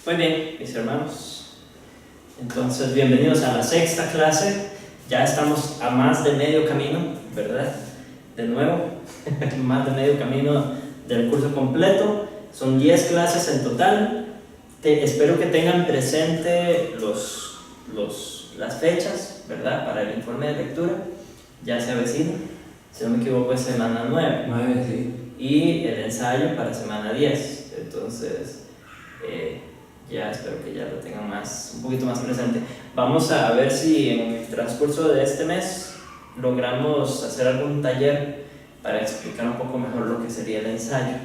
Muy bien, mis hermanos. Entonces, bienvenidos a la sexta clase. Ya estamos a más de medio camino, ¿verdad? De nuevo, más de medio camino del curso completo. Son 10 clases en total. Espero que tengan presente las fechas, ¿verdad? Para el informe de lectura. Ya se avecina. Si no me equivoco, es semana 9. 9, sí. Y el ensayo para semana 10. Entonces, ya espero que ya lo tengan un poquito más presente. Vamos a ver si en el transcurso de este mes logramos hacer algún taller para explicar un poco mejor lo que sería el ensayo.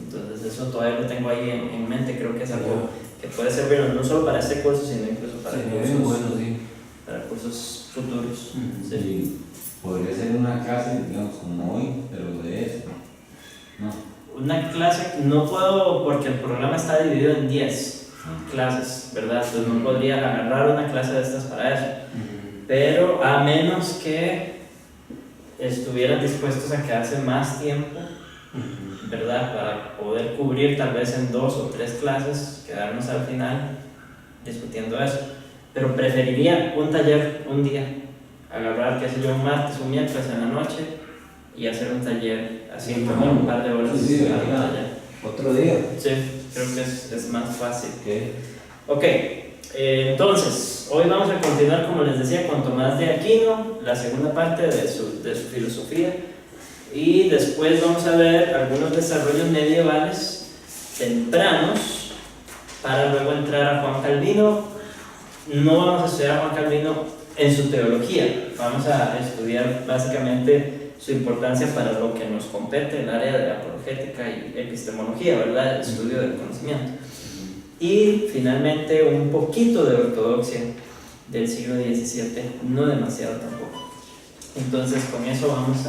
Entonces eso todavía lo tengo ahí en mente. Creo que es algo que puede servir no solo para este curso, sino incluso para, para cursos futuros. Sí. Podría ser una clase, digamos, como hoy, pero de eso, ¿no? Una clase, no puedo porque el programa está dividido en 10 clases, ¿verdad? Entonces no podría agarrar una clase de estas para eso. Pero a menos que estuvieran dispuestos a quedarse más tiempo, ¿verdad? Para poder cubrir tal vez en 2 o 3 clases, quedarnos al final discutiendo eso. Pero preferiría un taller un día, agarrar, qué sé yo, un martes o un miércoles en la noche y hacer un taller así, un par de horas. Sí, otro día. Sí, creo que es más fácil. Okay. Ok, entonces, hoy vamos a continuar, como les decía, con Tomás de Aquino, la segunda parte de su filosofía, y después vamos a ver algunos desarrollos medievales tempranos para luego entrar a Juan Calvino. No vamos a estudiar a Juan Calvino en su teología, vamos a estudiar básicamente su importancia para lo que nos compete, el área de apologética y epistemología, ¿verdad? El estudio del conocimiento. Y finalmente un poquito de ortodoxia del siglo XVII, no demasiado tampoco. Entonces con eso vamos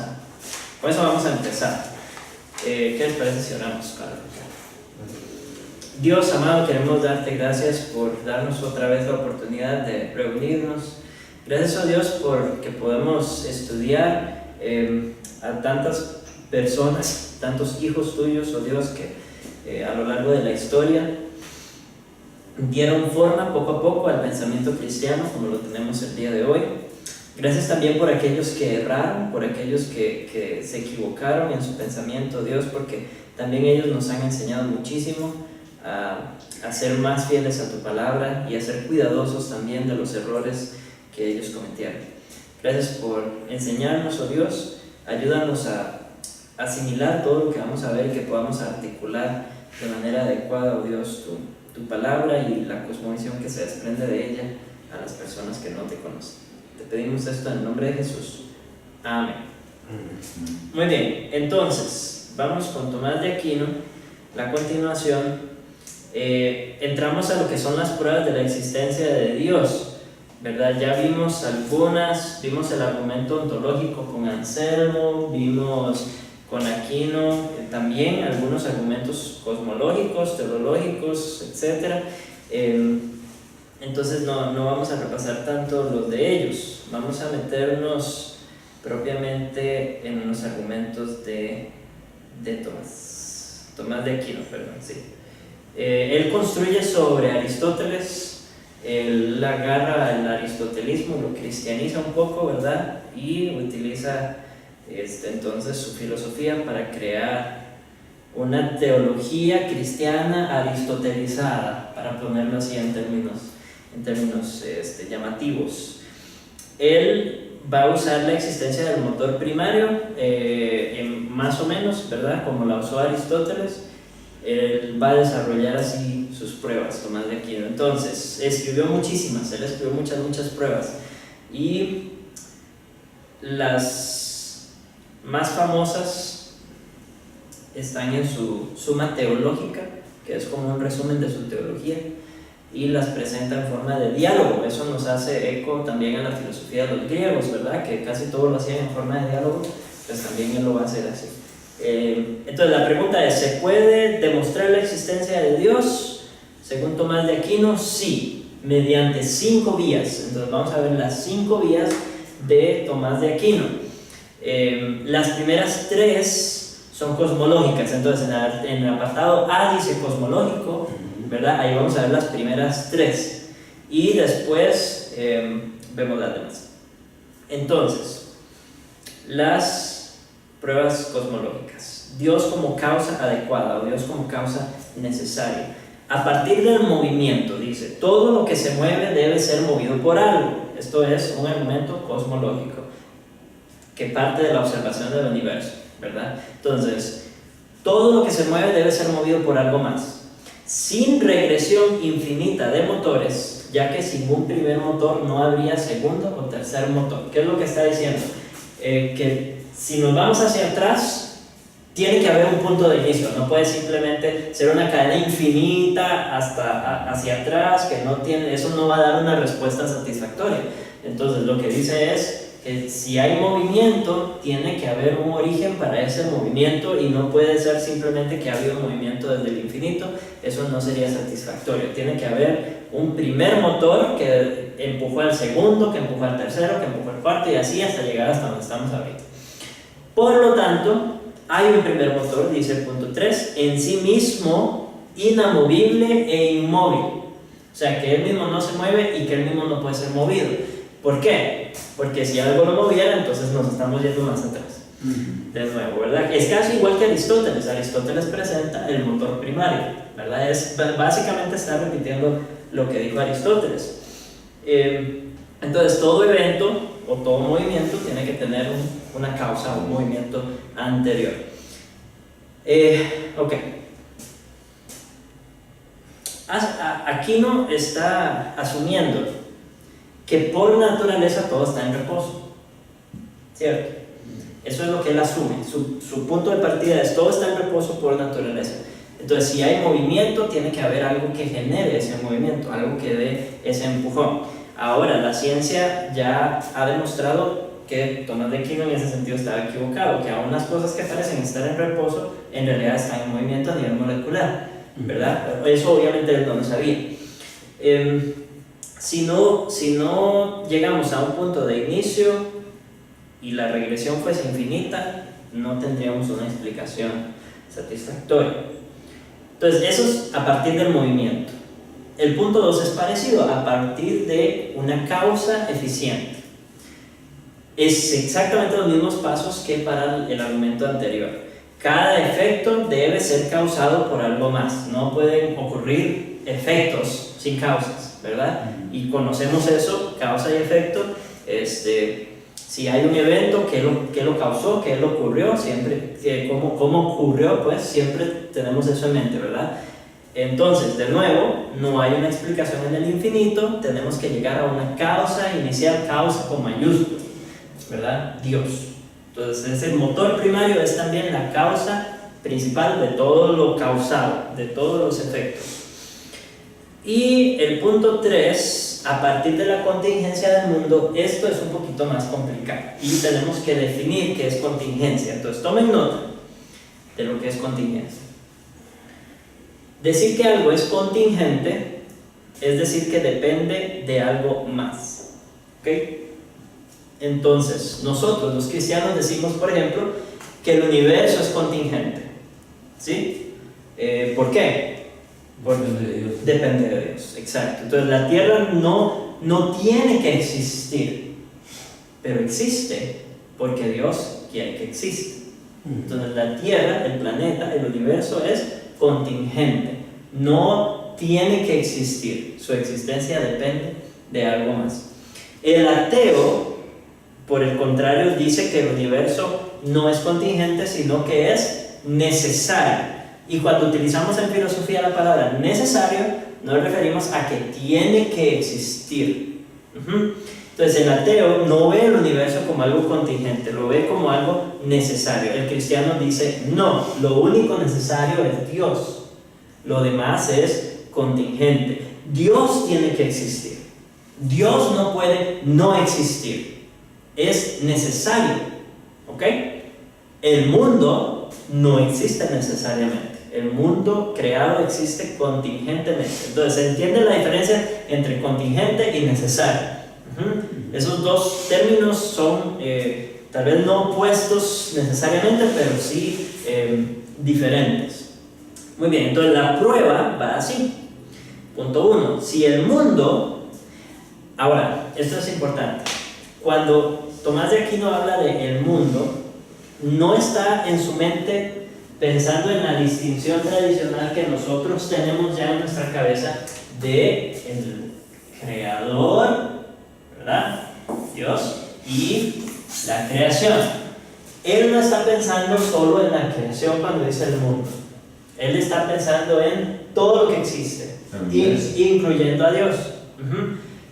a empezar. ¿Qué les parece si oramos, Carlos? Dios amado, queremos darte gracias por darnos otra vez la oportunidad de reunirnos. Gracias a Dios porque podemos estudiar a tantas personas, tantos hijos tuyos, oh Dios, que a lo largo de la historia dieron forma poco a poco al pensamiento cristiano como lo tenemos el día de hoy. Gracias también por aquellos que erraron, por aquellos que se equivocaron en su pensamiento, Dios, porque también ellos nos han enseñado muchísimo a ser más fieles a tu palabra y a ser cuidadosos también de los errores que ellos cometieron. Gracias por enseñarnos, oh Dios. Ayúdanos a asimilar todo lo que vamos a ver y que podamos articular de manera adecuada, oh Dios, tu palabra y la cosmovisión que se desprende de ella a las personas que no te conocen. Te pedimos esto en el nombre de Jesús. Amén. Muy bien, entonces vamos con Tomás de Aquino, la continuación. Entramos a lo que son las pruebas de la existencia de Dios, ¿verdad? Ya vimos vimos el argumento ontológico con Anselmo, vimos con Aquino también algunos argumentos cosmológicos, teológicos, etc. Entonces no vamos a repasar tanto los de ellos, vamos a meternos propiamente en los argumentos de Tomás de Aquino, perdón, sí. Él construye sobre Aristóteles. Él agarra el aristotelismo, lo cristianiza un poco, ¿verdad? Y utiliza entonces su filosofía para crear una teología cristiana aristotelizada, para ponerlo así en términos llamativos. Él va a usar la existencia del motor primario, más o menos, ¿verdad? Como la usó Aristóteles. Él va a desarrollar así sus pruebas, Tomás de Aquino. Entonces, él escribió muchas pruebas, y las más famosas están en su Suma Teológica, que es como un resumen de su teología, y las presenta en forma de diálogo. Eso nos hace eco también a la filosofía de los griegos, ¿verdad? Que casi todo lo hacían en forma de diálogo, pues también él lo va a hacer así. Entonces la pregunta es, ¿se puede demostrar la existencia de Dios? Según Tomás de Aquino, sí, mediante 5 vías. Entonces vamos a ver las 5 vías de Tomás de Aquino. Las primeras 3 son cosmológicas, entonces en el apartado A dice cosmológico, ¿verdad? Ahí vamos a ver las primeras 3 y después vemos las demás. Entonces, las pruebas cosmológicas. Dios como causa adecuada o Dios como causa necesaria. A partir del movimiento, dice, todo lo que se mueve debe ser movido por algo. Esto es un argumento cosmológico que parte de la observación del universo, ¿verdad? Entonces, todo lo que se mueve debe ser movido por algo más. Sin regresión infinita de motores, ya que sin un primer motor no habría segundo o tercer motor. ¿Qué es lo que está diciendo? Que si nos vamos hacia atrás, tiene que haber un punto de inicio, no puede simplemente ser una cadena infinita hacia atrás, que no tiene, eso no va a dar una respuesta satisfactoria. Entonces lo que dice es que si hay movimiento, tiene que haber un origen para ese movimiento y no puede ser simplemente que ha habido movimiento desde el infinito, eso no sería satisfactorio. Tiene que haber un primer motor que empujó al segundo, que empujó al tercero, que empujó al cuarto y así hasta llegar hasta donde estamos ahorita. Por lo tanto, hay un primer motor, dice el punto 3, en sí mismo inamovible e inmóvil. O sea, que él mismo no se mueve y que él mismo no puede ser movido. ¿Por qué? Porque si algo lo moviera, entonces nos estamos yendo más atrás. De nuevo, ¿verdad? Es casi igual que Aristóteles. Aristóteles presenta el motor primario, ¿verdad? Básicamente está repitiendo lo que dijo Aristóteles. Entonces, todo evento o todo movimiento tiene que tener una causa o un movimiento anterior. Ok. Aquino está asumiendo que por naturaleza todo está en reposo, ¿cierto? Eso es lo que él asume. Su punto de partida es todo está en reposo por naturaleza. Entonces, si hay movimiento, tiene que haber algo que genere ese movimiento, algo que dé ese empujón. Ahora, la ciencia ya ha demostrado que Tomás de Aquino en ese sentido estaba equivocado, que aún las cosas que parecen estar en reposo, en realidad están en movimiento a nivel molecular, ¿verdad? Eso obviamente él no lo sabía. Si no llegamos a un punto de inicio y la regresión fuese infinita, no tendríamos una explicación satisfactoria. Entonces, eso es a partir del movimiento. El punto 2 es parecido, a partir de una causa eficiente. Es exactamente los mismos pasos que para el argumento anterior. Cada efecto debe ser causado por algo más. No pueden ocurrir efectos sin causas, ¿verdad? Y conocemos eso, causa y efecto. Si hay un evento, ¿qué lo causó? ¿Qué lo ocurrió? Siempre, ¿cómo ocurrió? Pues siempre tenemos eso en mente, ¿verdad? Entonces, de nuevo, no hay una explicación en el infinito, tenemos que llegar a una causa inicial, causa con mayúscula, ¿verdad? Dios. Entonces, el motor primario es también la causa principal de todo lo causado, de todos los efectos. Y el punto 3, a partir de la contingencia del mundo, esto es un poquito más complicado y tenemos que definir qué es contingencia. Entonces, tomen nota de lo que es contingencia. Decir que algo es contingente es decir que depende de algo más, ¿ok? Entonces, nosotros los cristianos decimos, por ejemplo, que el universo es contingente, ¿sí? ¿Por qué? Porque depende de Dios, exacto. Entonces, la Tierra no tiene que existir, pero existe porque Dios quiere que exista. Entonces, la Tierra, el planeta, el universo es contingente, no tiene que existir, su existencia depende de algo más. El ateo, por el contrario, dice que el universo no es contingente, sino que es necesario. Y cuando utilizamos en filosofía la palabra necesario, nos referimos a que tiene que existir. Entonces, el ateo no ve el universo como algo contingente, lo ve como algo necesario. El cristiano dice, no, lo único necesario es Dios, lo demás es contingente. Dios tiene que existir, Dios no puede no existir, es necesario, ¿ok? El mundo no existe necesariamente, el mundo creado existe contingentemente. Entonces, ¿se entiende la diferencia entre contingente y necesario? Esos dos términos son tal vez no opuestos necesariamente, pero sí diferentes. Muy bien, entonces la prueba va así. Punto 1. Si el mundo... Ahora, esto es importante. Cuando Tomás de Aquino habla de el mundo, no está en su mente pensando en la distinción tradicional que nosotros tenemos ya en nuestra cabeza de el creador, ¿verdad? Dios, y la creación. Él no está pensando solo en la creación cuando dice el mundo. Él está pensando en todo lo que existe, incluyendo a Dios.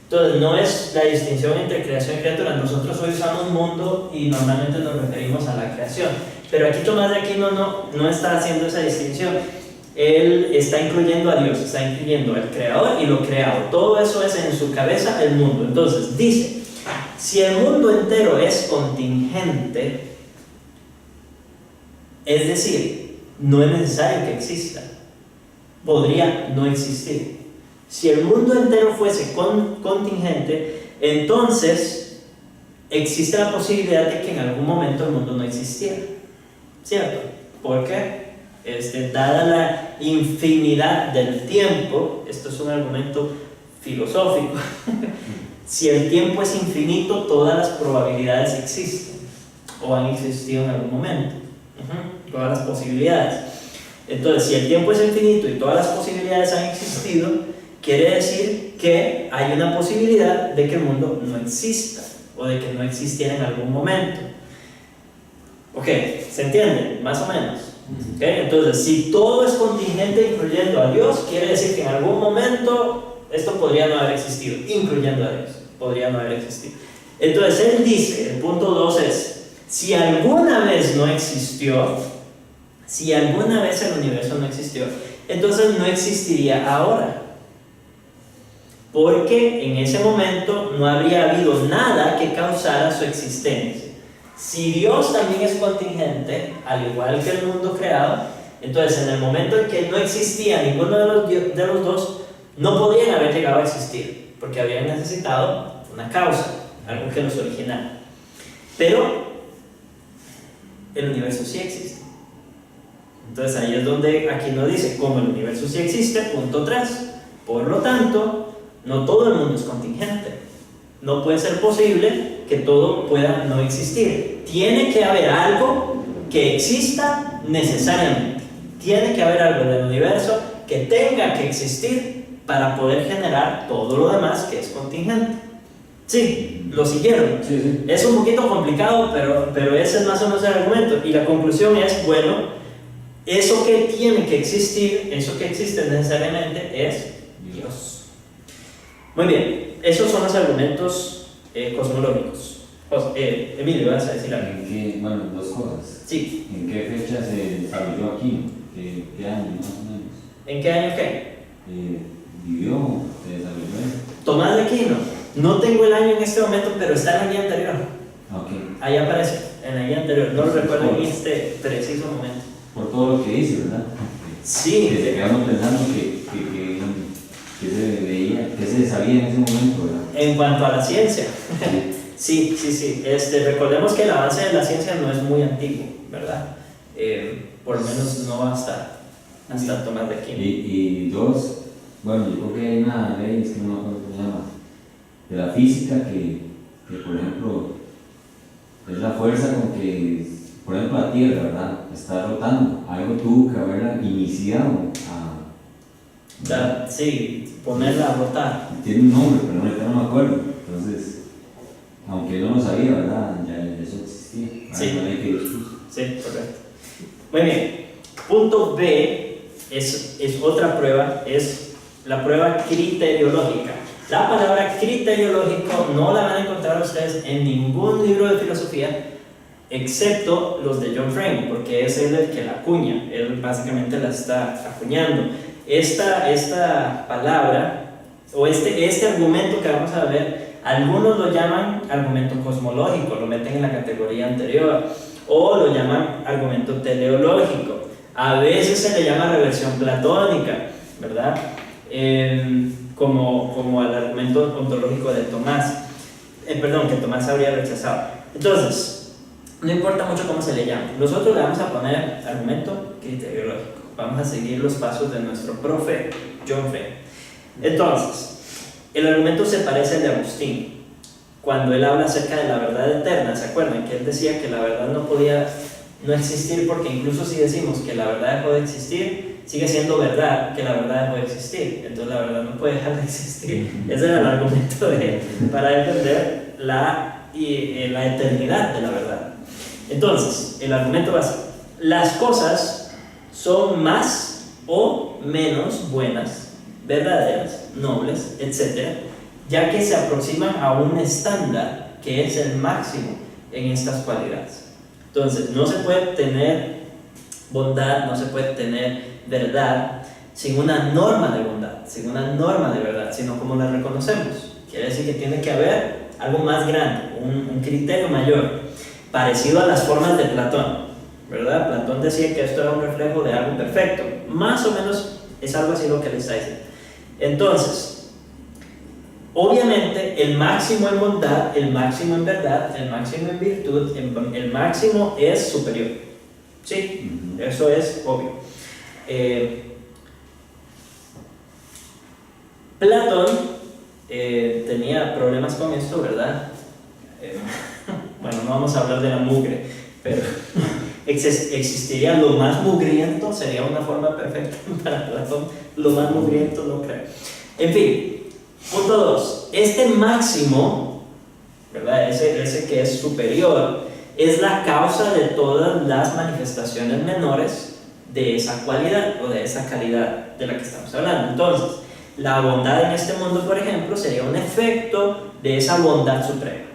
Entonces, no es la distinción entre creación y criatura. Nosotros hoy usamos mundo y normalmente nos referimos a la creación. Pero aquí Tomás de Aquino no está haciendo esa distinción. Él está incluyendo a Dios, está incluyendo al creador y lo creado. Todo eso es en su cabeza el mundo. Entonces, dice, si el mundo entero es contingente, es decir, no es necesario que exista, podría no existir. Si el mundo entero fuese contingente, entonces existe la posibilidad de que en algún momento el mundo no existiera, ¿cierto? Porque dada la infinidad del tiempo, esto es un argumento filosófico, si el tiempo es infinito, todas las probabilidades existen o han existido en algún momento, todas las posibilidades. Entonces, si el tiempo es infinito y todas las posibilidades han existido, quiere decir que hay una posibilidad de que el mundo no exista o de que no existiera en algún momento. Ok, ¿se entiende? Más o menos. Okay, entonces, si todo es contingente incluyendo a Dios, quiere decir que en algún momento esto podría no haber existido, incluyendo a Dios, podría no haber existido. Entonces, él dice, el punto 2 es, si alguna vez no existió, si alguna vez el universo no existió, entonces no existiría ahora. Porque en ese momento no habría habido nada que causara su existencia. Si Dios también es contingente, al igual que el mundo creado, entonces en el momento en que no existía ninguno de los dos, no podrían haber llegado a existir, porque habían necesitado una causa, algo que los originara. Pero el universo sí existe. Entonces ahí es donde aquí nos dice, como el universo sí existe, punto 3. Por lo tanto, no todo el mundo es contingente. No puede ser posible que todo pueda no existir. Tiene que haber algo que exista necesariamente. Tiene que haber algo en el universo que tenga que existir para poder generar todo lo demás que es contingente. Sí, lo siguieron. Sí. Es un poquito complicado, pero ese es más o menos el argumento. Y la conclusión es, bueno, eso que tiene que existir, eso que existe necesariamente es Dios. Muy bien, esos son los argumentos cosmológicos. Emilio, ¿vas a decir algo? Bueno, dos cosas. Sí. ¿En qué fecha se desarrolló Aquino? ¿Qué año más o menos? ¿En qué año qué? Vivió, se desarrolló. Tomás de Aquino. No tengo el año en este momento, pero está en la guía anterior. Okay. Ahí aparece, en la guía anterior. No lo recuerdo en este preciso momento. Por todo lo que dice, ¿verdad? Sí. Que se quedamos pensando que se veía, que se sabía en ese momento, ¿verdad? En cuanto a la ciencia. Sí. Recordemos que el avance de la ciencia no es muy antiguo, ¿verdad? Por lo menos no hasta Tomás de Aquino. Y dos, bueno, yo creo que hay una ley, es que no me acuerdo cómo se llama, de la física que por ejemplo, es la fuerza con que, por ejemplo, la Tierra, ¿verdad? Está rotando. Algo tuvo que haberla iniciado Sí, ponerla a rotar. Tiene un nombre, pero ahorita no me acuerdo. Entonces, aunque no lo sabía, ¿verdad? Ya eso existía. Sí. No hay que Sí, correcto. Muy bien. Punto B es otra prueba, es la prueba criteriológica. La palabra criteriológico no la van a encontrar ustedes en ningún libro de filosofía, excepto los de John Frame, porque es él el que la acuña. Él básicamente la está acuñando. Esta palabra, o este argumento que vamos a ver, algunos lo llaman argumento cosmológico, lo meten en la categoría anterior, o lo llaman argumento teleológico. A veces se le llama reversión platónica, ¿verdad? Como al argumento ontológico de Tomás. perdón, que Tomás habría rechazado. Entonces, no importa mucho cómo se le llame, nosotros le vamos a poner argumento criteriológico. Vamos a seguir los pasos de nuestro profe John Frey. Entonces, el argumento se parece al de Agustín cuando él habla acerca de la verdad eterna. ¿Se acuerdan? Que él decía que la verdad no podía no existir, porque incluso si decimos que la verdad dejó de existir, sigue siendo verdad que la verdad dejó de existir. Entonces la verdad no puede dejar de existir. Ese era el argumento de él para defender la eternidad de la verdad. Entonces, el argumento básico: las cosas son más o menos buenas, verdaderas, nobles, etc., ya que se aproximan a un estándar que es el máximo en estas cualidades. Entonces, no se puede tener bondad, no se puede tener verdad sin una norma de bondad, sin una norma de verdad, sino como la reconocemos. Quiere decir que tiene que haber algo más grande, un criterio mayor, parecido a las formas de Platón, ¿verdad? Platón decía que esto era un reflejo de algo perfecto. Más o menos es algo así lo que le está diciendo. Entonces, obviamente, el máximo en bondad, el máximo en verdad, el máximo en virtud, el máximo es superior. Sí, eso es obvio. Platón tenía problemas con esto, ¿verdad? Bueno, no vamos a hablar de la mugre, pero existiría lo más mugriento, sería una forma perfecta para Platón. Lo más mugriento no creo. En fin. Punto 2. Este máximo, ¿verdad? Ese que es superior, es la causa de todas las manifestaciones menores de esa cualidad o de esa calidad de la que estamos hablando. Entonces, la bondad en este mundo, por ejemplo, sería un efecto de esa bondad suprema,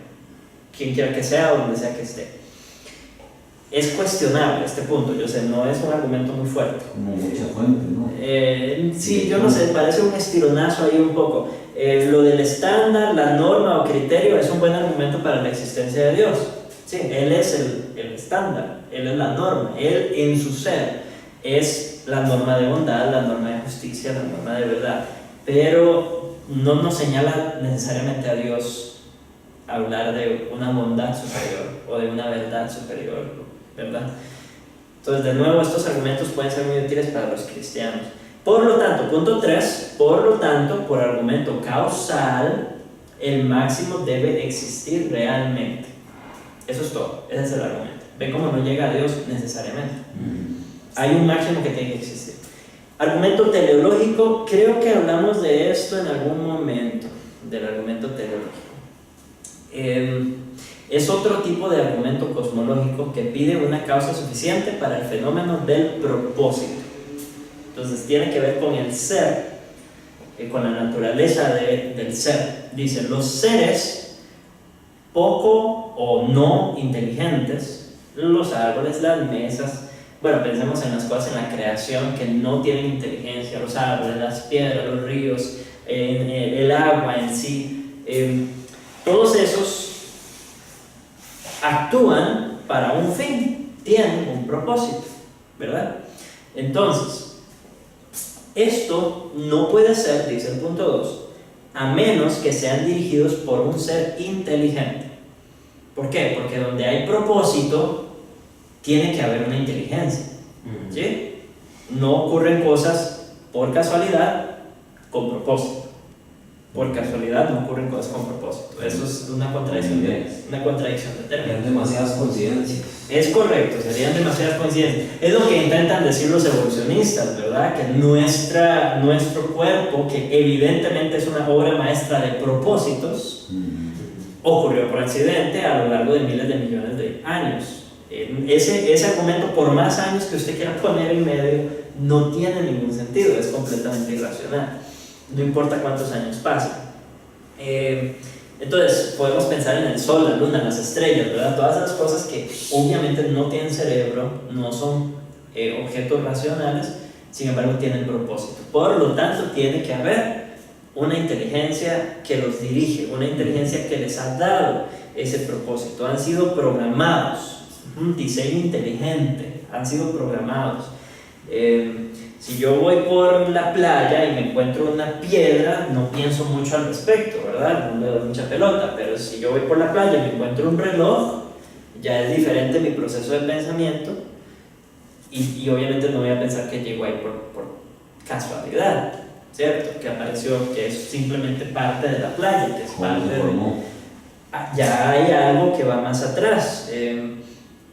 quien quiera que sea o donde sea que esté. Es cuestionable este punto, yo sé, no es un argumento muy fuerte. Como mucha fuente, ¿no? Sí, yo no sé, parece un estironazo ahí un poco. Lo del estándar, la norma o criterio es un buen argumento para la existencia de Dios. Sí, Él es el estándar, Él es la norma, Él en su ser es la norma de bondad, la norma de justicia, la norma de verdad. Pero no nos señala necesariamente a Dios hablar de una bondad superior o de una verdad superior, ¿verdad? Entonces, de nuevo, estos argumentos pueden ser muy útiles para los cristianos. Por lo tanto, punto 3, por lo tanto, por argumento causal, el máximo debe existir realmente. Eso es todo, ese es el argumento. Ven cómo no llega a Dios necesariamente. Hay un máximo que tiene que existir. Argumento teleológico, creo que hablamos de esto en algún momento, del argumento teleológico. Es otro tipo de argumento cosmológico que pide una causa suficiente para el fenómeno del propósito. Entonces tiene que ver con el ser, con la naturaleza del ser. Dice, los seres poco o no inteligentes, los árboles, las mesas, bueno, pensemos en las cosas en la creación que no tienen inteligencia, los árboles, las piedras, los ríos, el agua en sí, todos esos actúan para un fin, tienen un propósito, ¿verdad? Entonces, esto no puede ser, dice el punto 2, a menos que sean dirigidos por un ser inteligente. ¿Por qué? Porque donde hay propósito, tiene que haber una inteligencia, ¿sí? No ocurren cosas por casualidad con propósito. Por casualidad no ocurren cosas con propósito. Eso es una contradicción de términos. Serían demasiadas coincidencias. Es correcto, serían demasiadas coincidencias. Es lo que intentan decir los evolucionistas, ¿verdad? Que nuestro cuerpo, que evidentemente es una obra maestra de propósitos, ocurrió por accidente a lo largo de miles de millones de años. Ese argumento, por más años que usted quiera poner en medio, no tiene ningún sentido, es completamente irracional. No importa cuántos años pasen. Entonces, podemos pensar en el sol, la luna, las estrellas, ¿verdad? Todas esas cosas que obviamente no tienen cerebro, no son objetos racionales, sin embargo tienen propósito. Por lo tanto, tiene que haber una inteligencia que los dirige, una inteligencia que les ha dado ese propósito. Han sido programados, un diseño inteligente, han sido programados. Si yo voy por la playa y me encuentro una piedra, no pienso mucho al respecto, ¿verdad? No le doy mucha pelota, pero si yo voy por la playa y me encuentro un reloj, ya es diferente mi proceso de pensamiento y obviamente no voy a pensar que llegó ahí por casualidad, ¿cierto? Que apareció, que es simplemente parte de la playa, que es parte de... Ya hay algo que va más atrás.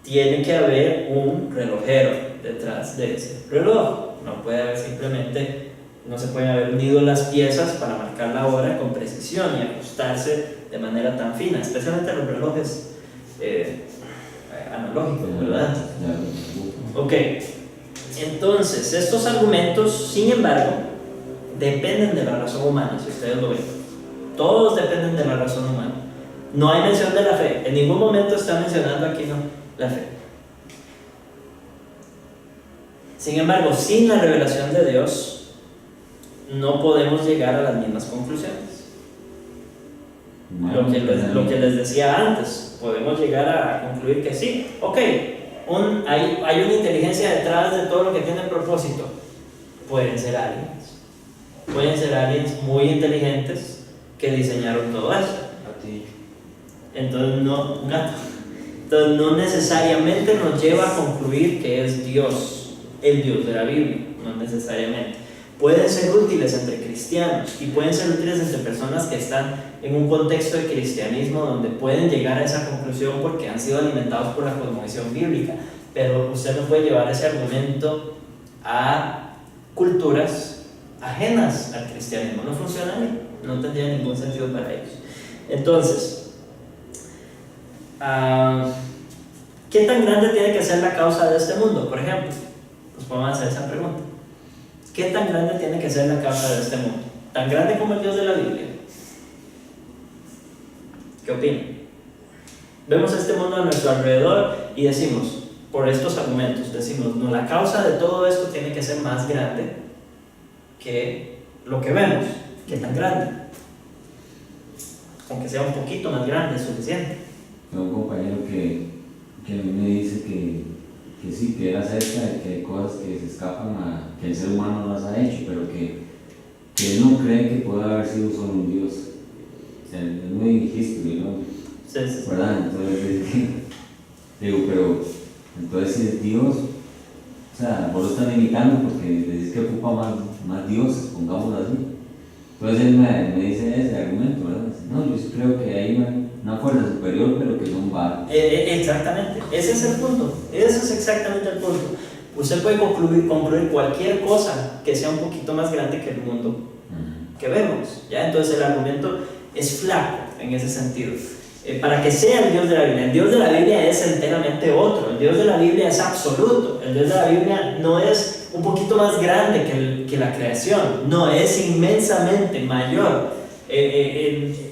Tiene que haber un relojero detrás de ese reloj. No puede haber simplemente, no se pueden haber unido las piezas para marcar la hora con precisión y ajustarse de manera tan fina, especialmente los relojes analógicos, ¿verdad? Ok, entonces estos argumentos, sin embargo, dependen de la razón humana, si ustedes lo ven. Todos dependen de la razón humana. No hay mención de la fe. En ningún momento está mencionando aquí la fe. Sin embargo, sin la revelación de Dios, no podemos llegar a las mismas conclusiones. Lo que les decía antes, podemos llegar a concluir que sí. Ok, hay una inteligencia detrás de todo lo que tiene propósito. Pueden ser aliens. Pueden ser aliens muy inteligentes que diseñaron todo eso. Entonces no necesariamente nos lleva a concluir que es Dios, el Dios de la Biblia, no necesariamente. Pueden ser útiles entre cristianos y pueden ser útiles entre personas que están en un contexto de cristianismo donde pueden llegar a esa conclusión porque han sido alimentados por la cosmovisión bíblica, pero usted no puede llevar ese argumento a culturas ajenas al cristianismo. No funciona ahí, no tendría ningún sentido para ellos. Entonces, ¿qué tan grande tiene que ser la causa de este mundo? Por ejemplo, pues podemos hacer esa pregunta. ¿Qué tan grande tiene que ser la causa de este mundo? ¿Tan grande como el Dios de la Biblia? ¿Qué opinan? Vemos este mundo a nuestro alrededor y decimos, por estos argumentos, decimos, no, la causa de todo esto tiene que ser más grande que lo que vemos. ¿Qué tan grande? Aunque sea un poquito más grande, es suficiente. Tengo un compañero que a mí me dice que sí, que él acepta de que hay cosas que se escapan que el ser humano no las ha hecho, pero que él no cree que pueda haber sido solo un Dios. O sea, es muy history, ¿no? Sí. ¿Verdad? Entonces, digo, pero entonces si es Dios, o sea, vos lo estás limitando porque decís que ocupa más Dios, pongámoslo así. Entonces él me dice ese argumento, ¿verdad? No, yo sí creo que hay una fuerza superior, pero que son varios. Exactamente, ese es el punto. Ese es exactamente el punto. Usted puede concluir cualquier cosa que sea un poquito más grande que el mundo que vemos, ¿ya? Entonces el argumento es flaco en ese sentido. Para que sea el Dios de la Biblia, el Dios de la Biblia es enteramente otro. El Dios de la Biblia es absoluto. El Dios de la Biblia no es un poquito más grande que la creación, no, es inmensamente mayor.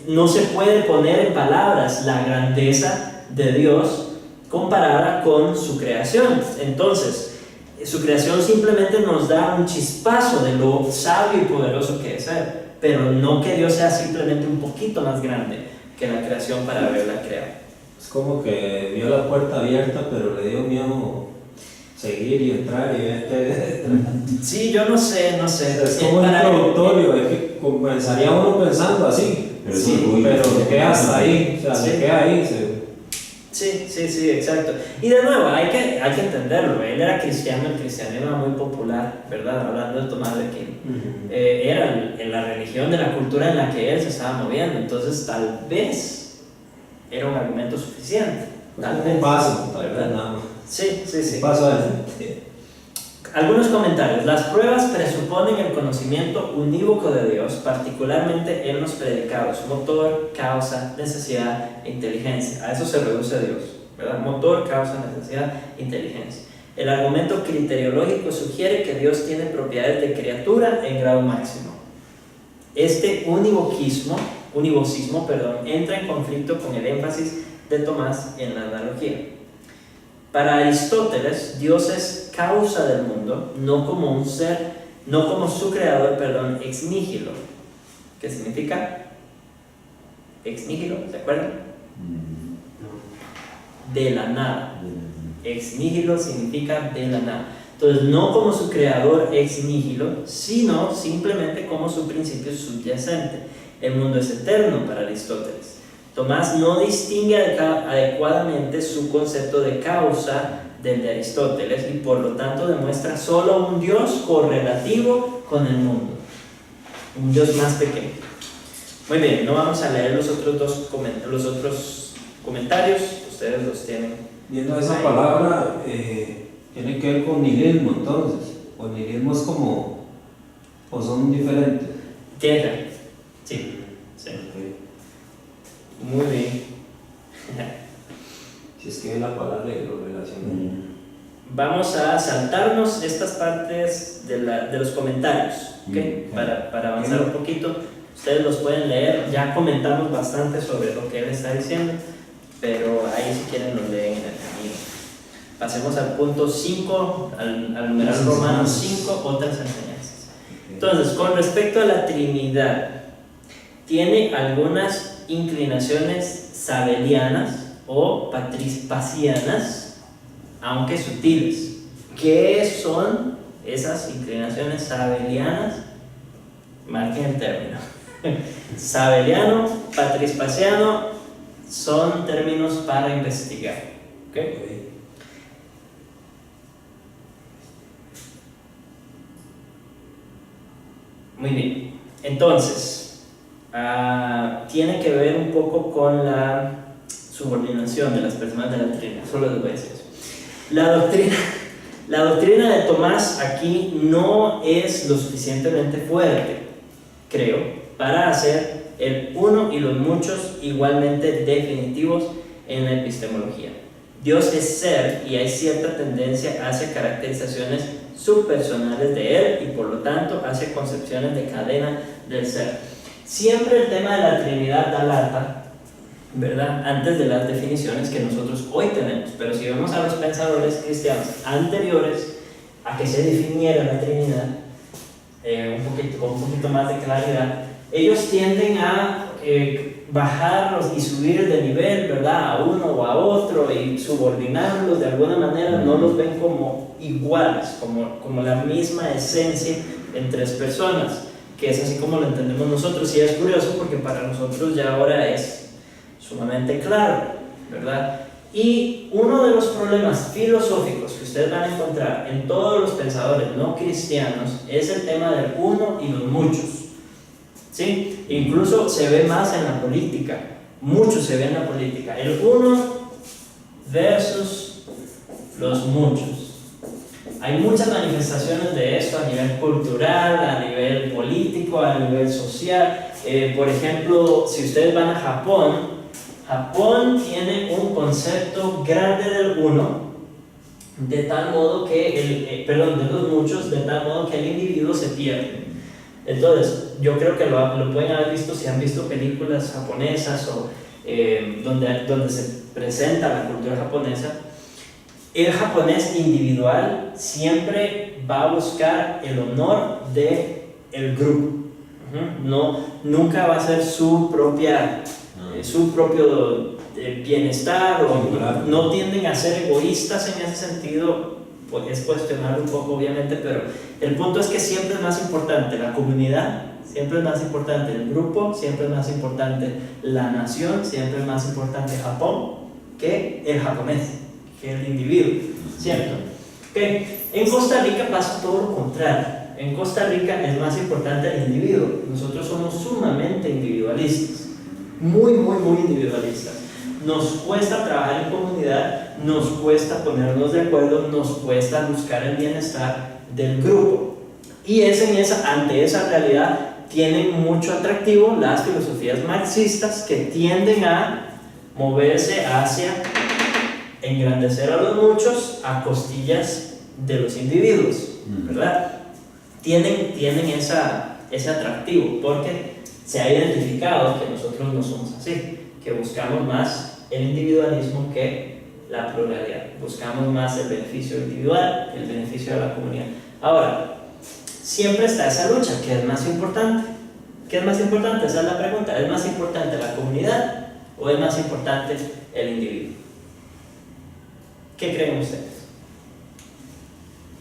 No se puede poner en palabras la grandeza de Dios comparada con su creación. Entonces, su creación simplemente nos da un chispazo de lo sabio y poderoso que es Él, pero no que Dios sea simplemente un poquito más grande que la creación para haberla creado. Es como que vio la puerta abierta, pero le dio miedo seguir y entrar y ver. Sí, yo no sé. Es como un introductorio, es que comenzaría uno pensando así, pero sí, pero se queda hasta ahí, o sea, sí. se queda ahí. Sí, exacto. Y de nuevo, hay que entenderlo. Él era cristiano, el cristianismo era muy popular, ¿verdad? Hablando de Tomás de Aquino. Era en la religión de la cultura en la que él se estaba moviendo, entonces tal vez era un argumento suficiente. Tal vez. Un paso, ¿verdad? Nada más. Sí. Un paso adelante. Algunos comentarios. Las pruebas presuponen el conocimiento unívoco de Dios, particularmente en los predicados: motor, causa, necesidad e inteligencia. A eso se reduce Dios, ¿verdad? Motor, causa, necesidad, inteligencia. El argumento criteriológico sugiere que Dios tiene propiedades de criatura en grado máximo. Este univocismo, entra en conflicto con el énfasis de Tomás en la analogía. Para Aristóteles, Dios es causa del mundo, no como un ser, no como su creador, ex nihilo. ¿Qué significa? Ex nihilo, ¿se acuerdan? De la nada. Ex nihilo significa de la nada. Entonces, no como su creador ex nihilo, sino simplemente como su principio subyacente. El mundo es eterno para Aristóteles. Tomás no distingue adecuadamente su concepto de causa del de Aristóteles y por lo tanto demuestra solo un Dios correlativo con el mundo, un Dios más pequeño. Muy bien, no vamos a leer los otros comentarios, ustedes los tienen. Viendo esa palabra, tiene que ver con nihilismo, entonces. O el nihilismo es como, o son diferentes. Tierra, sí, sí. Okay. Muy bien. Si es que la palabra y lo relacionan. Vamos a saltarnos estas partes de los comentarios, ¿okay? Para avanzar un poquito. Ustedes los pueden leer, ya comentamos bastante sobre lo que él está diciendo, pero ahí si quieren lo leen en el camino. Pasemos al punto 5, al numeral Romanos 5, otras enseñanzas. Entonces, con respecto a la Trinidad, tiene algunas inclinaciones sabelianas o patrispacianas, aunque sutiles. ¿Qué son esas inclinaciones sabelianas? Marquen el término. Sabeliano, patrispaciano son términos para investigar. ¿Okay? Muy bien. Entonces, tiene que ver un poco con la subordinación de las personas de la Trinidad. Solo les voy a decir eso. La doctrina de Tomás aquí no es lo suficientemente fuerte, creo, para hacer el uno y los muchos igualmente definitivos en la epistemología. Dios es ser y hay cierta tendencia hacia caracterizaciones subpersonales de Él y por lo tanto hacia concepciones de cadena del ser. Siempre el tema de la Trinidad da lata, ¿verdad? Antes de las definiciones que nosotros hoy tenemos, pero si vemos a los pensadores cristianos anteriores a que se definiera la Trinidad, con un poquito más de claridad, ellos tienden a bajarlos y subir de nivel, ¿verdad? A uno o a otro y subordinarlos de alguna manera, no los ven como iguales, como la misma esencia en tres personas, que es así como lo entendemos nosotros. Y es curioso porque para nosotros ya ahora es sumamente claro, ¿verdad? Y uno de los problemas filosóficos que ustedes van a encontrar en todos los pensadores no cristianos es el tema del uno y los muchos, ¿sí? Incluso se ve más en la política, mucho se ve en la política, el uno versus los muchos. Hay muchas manifestaciones de esto a nivel cultural, a nivel político, a nivel social. Por ejemplo, si ustedes van a Japón tiene un concepto grande del uno, de tal modo que de los muchos, de tal modo que el individuo se pierde. Entonces, yo creo que lo pueden haber visto si han visto películas japonesas o donde se presenta la cultura japonesa. El japonés individual siempre va a buscar el honor del grupo. Nunca va a ser su propio bienestar, o no tienden a ser egoístas en ese sentido. Pues es cuestionar un poco, obviamente, pero el punto es que siempre es más importante la comunidad, siempre es más importante el grupo, siempre es más importante la nación, siempre es más importante Japón que el japonés, que el individuo, ¿cierto? Okay. En Costa Rica pasa todo lo contrario. En Costa Rica es más importante el individuo. Nosotros somos sumamente individualistas, muy individualistas. Nos cuesta trabajar en comunidad, nos cuesta ponernos de acuerdo, nos cuesta buscar el bienestar del grupo. Y ante esa realidad tienen mucho atractivo las filosofías marxistas, que tienden a moverse hacia engrandecer a los muchos a costillas de los individuos, ¿verdad? Tienen ese atractivo porque se ha identificado que nosotros no somos así, que buscamos más el individualismo que la pluralidad, buscamos más el beneficio individual, el beneficio de la comunidad. Ahora, siempre está esa lucha. ¿Qué es más importante? ¿Qué es más importante? Esa es la pregunta. ¿Es más importante la comunidad o es más importante el individuo? ¿Qué creen ustedes?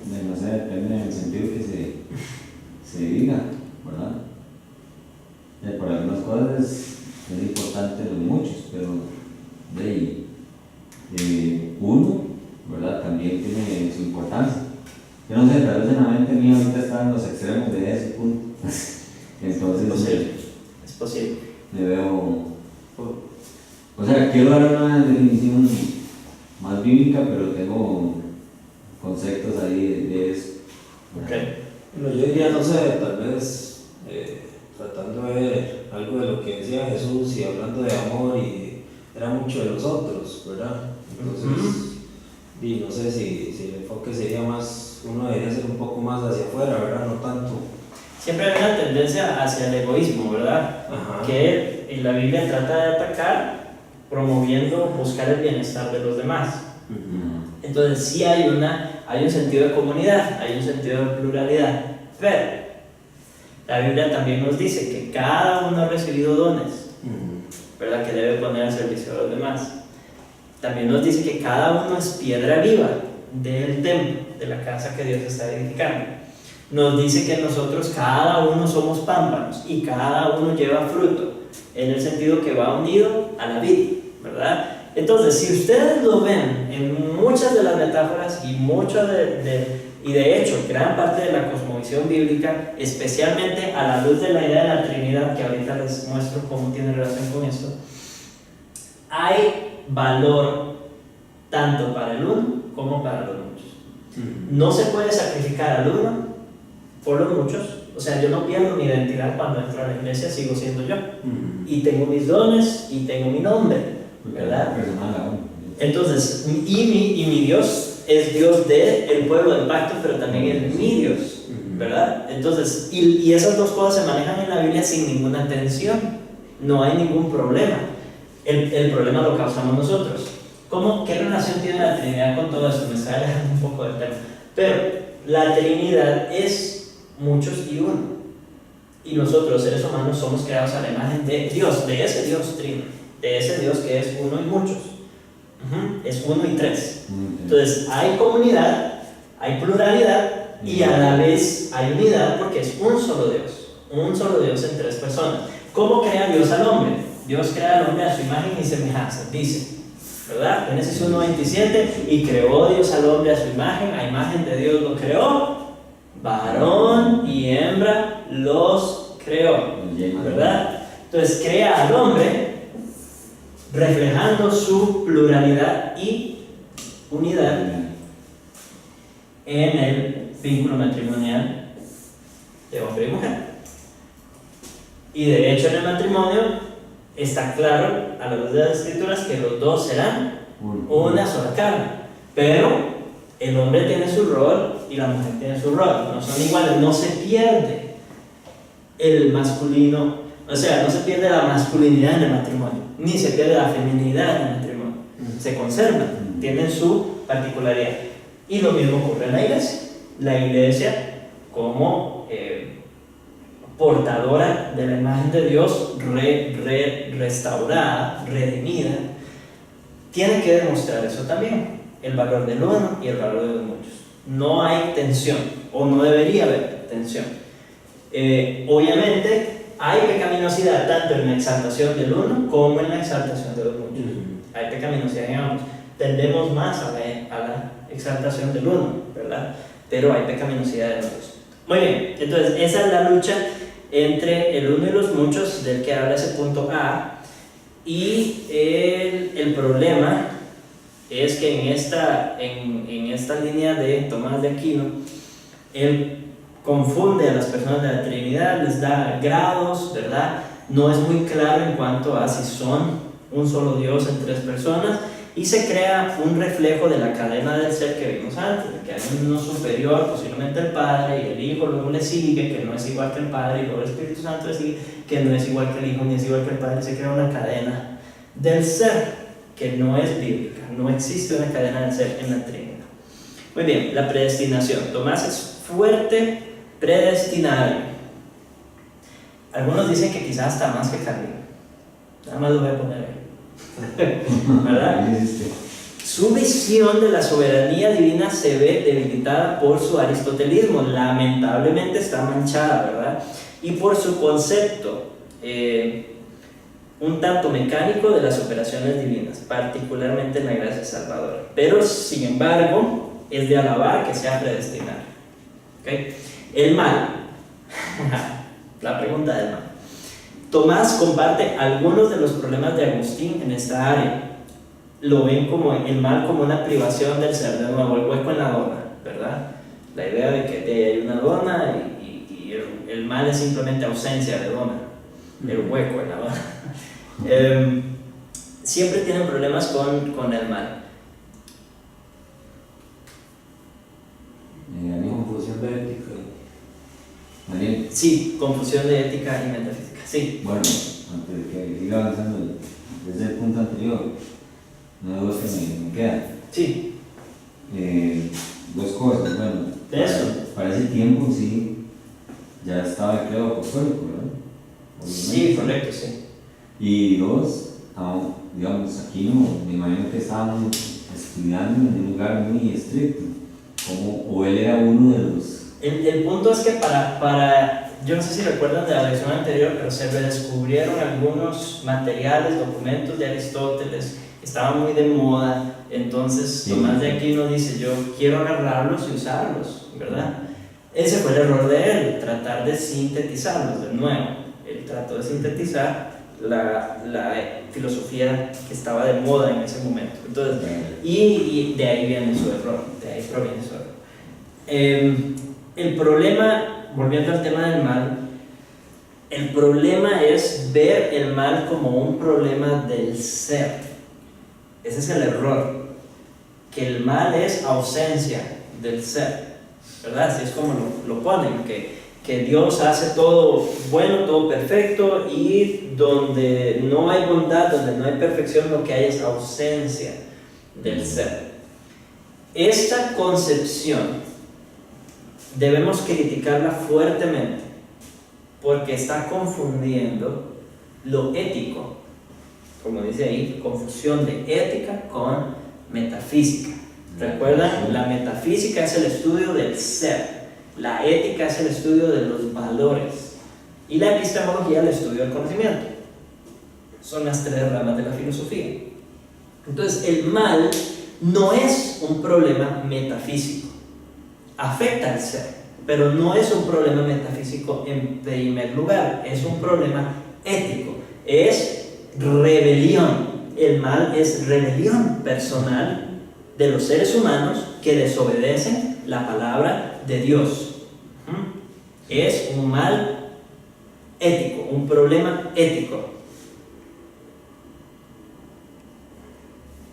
De más sea, depende del sentido que se diga, ¿verdad? Para algunas cosas es importante los muchos, pero uno, ¿verdad? También tiene su importancia. Yo no sé, tal vez en la mente mía ahorita están los extremos de ese punto. Entonces, es posible. Me veo. O sea, quiero dar una definición más bíblica, pero tengo conceptos ahí de eso. Okay. Bueno, yo diría, no sé, tal vez tratando de ver algo de lo que decía Jesús y hablando de amor, y era mucho de los otros, ¿verdad? Entonces, y no sé si el enfoque sería más, uno debería ser un poco más hacia afuera, ¿verdad? No tanto. Siempre hay una tendencia hacia el egoísmo, ¿verdad? Ajá. Que en la Biblia trata de atacar promoviendo buscar el bienestar de los demás. Entonces sí hay un sentido de comunidad, hay un sentido de pluralidad, pero la Biblia también nos dice que cada uno ha recibido dones, ¿verdad? Que debe poner al servicio de los demás. También nos dice que cada uno es piedra viva del templo, de la casa que Dios está edificando. Nos dice que nosotros cada uno somos pámpanos y cada uno lleva fruto, en el sentido que va unido a la vid, ¿verdad? Entonces, si ustedes lo ven en muchas de las metáforas y y de hecho, gran parte de la cosmovisión bíblica, especialmente a la luz de la idea de la Trinidad, que ahorita les muestro cómo tiene relación con esto, hay valor tanto para el uno como para los muchos. No se puede sacrificar al uno por los muchos. O sea, yo no pierdo mi identidad cuando entro a la iglesia, sigo siendo yo. Y tengo mis dones y tengo mi nombre, ¿verdad? Entonces, y mi Dios es Dios del pueblo del pacto, pero también es mi Dios, ¿verdad? Entonces, y esas dos cosas se manejan en la Biblia sin ninguna tensión. No hay ningún problema. El problema lo causamos nosotros. ¿Qué relación tiene la Trinidad con todo esto? Me está alejando un poco del tema. Pero la Trinidad es muchos y uno. Y nosotros, los seres humanos, somos creados a la imagen de Dios, de ese Dios trino, de ese Dios que es uno y muchos. Es uno y tres. Entonces, hay comunidad, hay pluralidad y a la vez hay unidad porque es un solo Dios en tres personas. ¿Cómo crea Dios al hombre? Dios crea al hombre a su imagen y semejanza, dice, ¿verdad? Génesis 1:27, y creó Dios al hombre a su imagen, a imagen de Dios lo creó, varón y hembra los creó, ¿verdad? Entonces crea al hombre reflejando su pluralidad y unidad en el vínculo matrimonial de hombre y mujer. Y de hecho en el matrimonio está claro a la luz de las escrituras que los dos serán una sola carne, pero el hombre tiene su rol y la mujer tiene su rol, no son iguales, no se pierde el masculino, o sea, no se pierde la masculinidad en el matrimonio, ni se pierde la feminidad en el matrimonio, se conservan, tienen su particularidad. Y lo mismo ocurre en la iglesia como portadora de la imagen de Dios restaurada, redimida, tiene que demostrar eso también, el valor del uno y el valor de los muchos. No hay tensión, o no debería haber tensión. Obviamente hay pecaminosidad tanto en la exaltación del uno como en la exaltación de los muchos. Hay pecaminosidad en ambos. Tendemos más a la exaltación del uno, ¿verdad? Pero hay pecaminosidad en los dos. Muy bien, entonces esa es la lucha entre el uno y los muchos del que habla ese punto A. Y el problema es que en esta línea de Tomás de Aquino, él confunde a las personas de la Trinidad, les da grados, ¿verdad? No es muy claro en cuanto a si son un solo Dios en tres personas, y se crea un reflejo de la cadena del ser que vimos antes, que hay uno superior, posiblemente el Padre, y el Hijo luego le sigue, que no es igual que el Padre, y luego el Espíritu Santo le sigue, que no es igual que el Hijo, ni es igual que el Padre. Se crea una cadena del ser que no es bíblica, no existe una cadena del ser en la Trinidad. Muy bien, la predestinación. Tomás es fuerte predestinario. Algunos dicen que quizás hasta más que Calvino. Nada más lo voy a poner ahí. ¿Verdad? Su visión de la soberanía divina se ve debilitada por su aristotelismo, lamentablemente está manchada, ¿verdad? Y por su concepto un tanto mecánico de las operaciones divinas, particularmente en la gracia salvadora. Pero, sin embargo, es de alabar que sea predestinado. ¿Okay? El mal, la pregunta del mal. Tomás comparte algunos de los problemas de Agustín en esta área. Lo ven como el mal como una privación del ser, de nuevo, el hueco en la dona, ¿verdad? La idea de que hay una dona y el mal es simplemente ausencia de dona, el hueco en la dona. Siempre tienen problemas con el mal. Hay confusión de ética. Daniel. Sí, confusión de ética y metafísica, sí. Bueno, antes de que siga avanzando desde el punto anterior, una duda que me queda. Sí. Dos cosas, bueno, ¿De eso? Para ese tiempo sí, ya estaba el credo apostólico, ¿verdad? Sí, correcto, sí. Y dos, digamos, aquí no, me imagino que estábamos estudiando en un lugar muy estricto, o él era uno de los... El punto es que yo no sé si recuerdan de la lección anterior, pero se redescubrieron algunos materiales, documentos de Aristóteles, estaban muy de moda, entonces Sí. Tomás de Aquino dice, yo quiero agarrarlos y usarlos, ¿verdad? Ese fue el error de él, tratar de sintetizarlos de nuevo. Él trató de sintetizar la filosofía que estaba de moda en ese momento. Entonces, y de ahí viene su error, de ahí proviene su error. El problema, volviendo al tema del mal, el problema es ver el mal como un problema del ser. Ese es el error, que el mal es ausencia del ser, ¿verdad? Así es como lo ponen, que Dios hace todo bueno, todo perfecto, y donde no hay bondad, donde no hay perfección, lo que hay es ausencia del ser. Esta concepción debemos criticarla fuertemente porque está confundiendo lo ético, como dice ahí, confusión de ética con metafísica. ¿Recuerdan? La metafísica es el estudio del ser, la ética es el estudio de los valores y la epistemología el estudio del conocimiento. Son las tres ramas de la filosofía. Entonces, el mal no es un problema metafísico, afecta al ser, pero no es un problema metafísico en primer lugar, es un problema ético, es rebelión. El mal es rebelión personal de los seres humanos que desobedecen la palabra de Dios. Es un mal ético, un problema ético.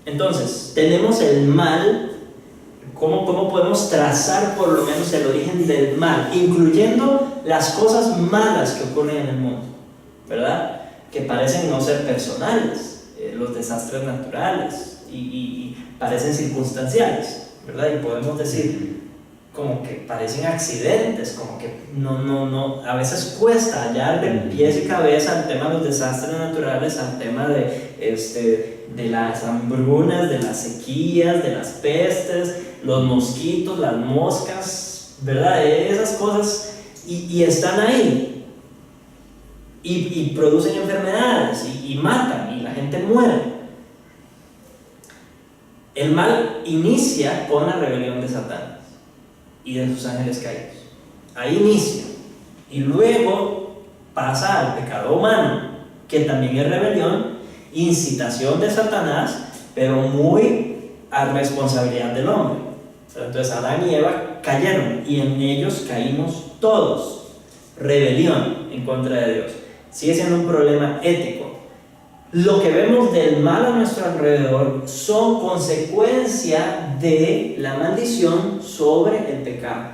Entonces, tenemos el mal. ¿Cómo podemos trazar por lo menos el origen del mal, incluyendo las cosas malas que ocurren en el mundo, ¿verdad? Que parecen no ser personales, los desastres naturales y parecen circunstanciales, ¿verdad? Y podemos decir como que parecen accidentes, como que no, a veces cuesta hallar de pies y cabeza al tema de los desastres naturales, al tema de las hambrunas, de las sequías, de las pestes, los mosquitos, las moscas, ¿verdad? Esas cosas, y están ahí, y producen enfermedades, y matan, y la gente muere. El mal inicia con la rebelión de Satán y de sus ángeles caídos. Ahí inicia, y luego pasa al pecado humano, que también es rebelión, incitación de Satanás, pero muy a responsabilidad del hombre. Entonces Adán y Eva cayeron y en ellos caímos todos. Rebelión en contra de Dios. Sigue siendo un problema ético. Lo que vemos del mal a nuestro alrededor son consecuencia de la maldición sobre el pecado.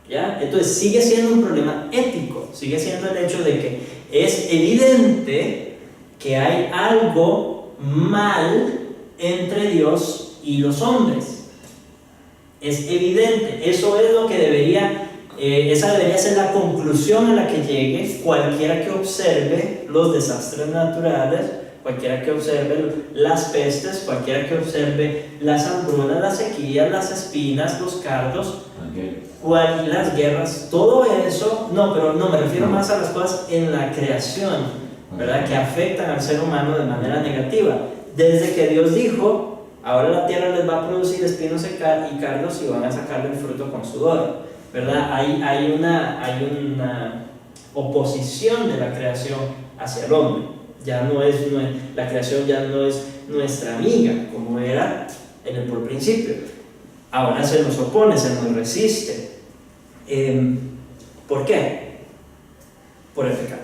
¿Ya? Entonces sigue siendo un problema ético. Sigue siendo el hecho de que es evidente que hay algo mal entre Dios y los hombres. Es evidente, eso es lo que esa debería ser la conclusión a la que llegue cualquiera que observe los desastres naturales, cualquiera que observe las pestes, cualquiera que observe las hambrunas, las sequías, las espinas, los cardos, las guerras, todo eso, pero me refiero más a las cosas en la creación, ¿verdad? Que afectan al ser humano de manera negativa. Desde que Dios dijo, ahora la tierra les va a producir espinos y cardos y van a sacarle el fruto con sudor, ¿verdad? Hay una oposición de la creación hacia el hombre. La creación ya no es nuestra amiga como era por principio. Ahora se nos opone, se nos resiste. ¿Por qué? Por el pecado.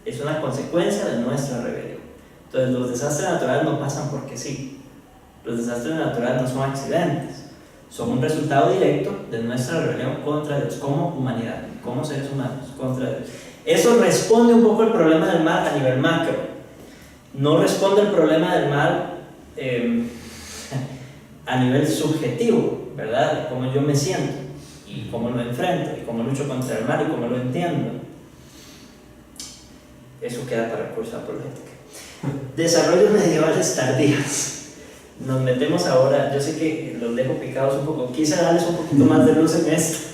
Es una consecuencia de nuestra rebelión. Entonces los desastres naturales no pasan porque sí. Los desastres naturales no son accidentes, son un resultado directo de nuestra rebelión contra Dios, como humanidad, como seres humanos, contra Dios. Eso responde un poco al problema del mal a nivel macro. No responde al problema del mal a nivel subjetivo, ¿verdad? Cómo yo me siento y cómo lo enfrento y cómo lucho contra el mal y cómo lo entiendo. Eso queda para el curso de apologética. Desarrollos medievales tardíos. Nos metemos ahora, yo sé que los dejo picados un poco, quise darles un poquito más de luz en esto,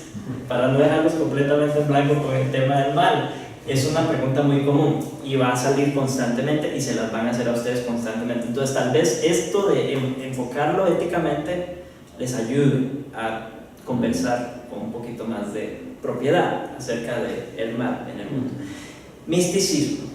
para no dejarlos completamente en blanco con el tema del mal. Es una pregunta muy común y va a salir constantemente y se las van a hacer a ustedes constantemente. Entonces tal vez esto de enfocarlo éticamente les ayude a conversar con un poquito más de propiedad acerca del mal en el mundo. Misticismo.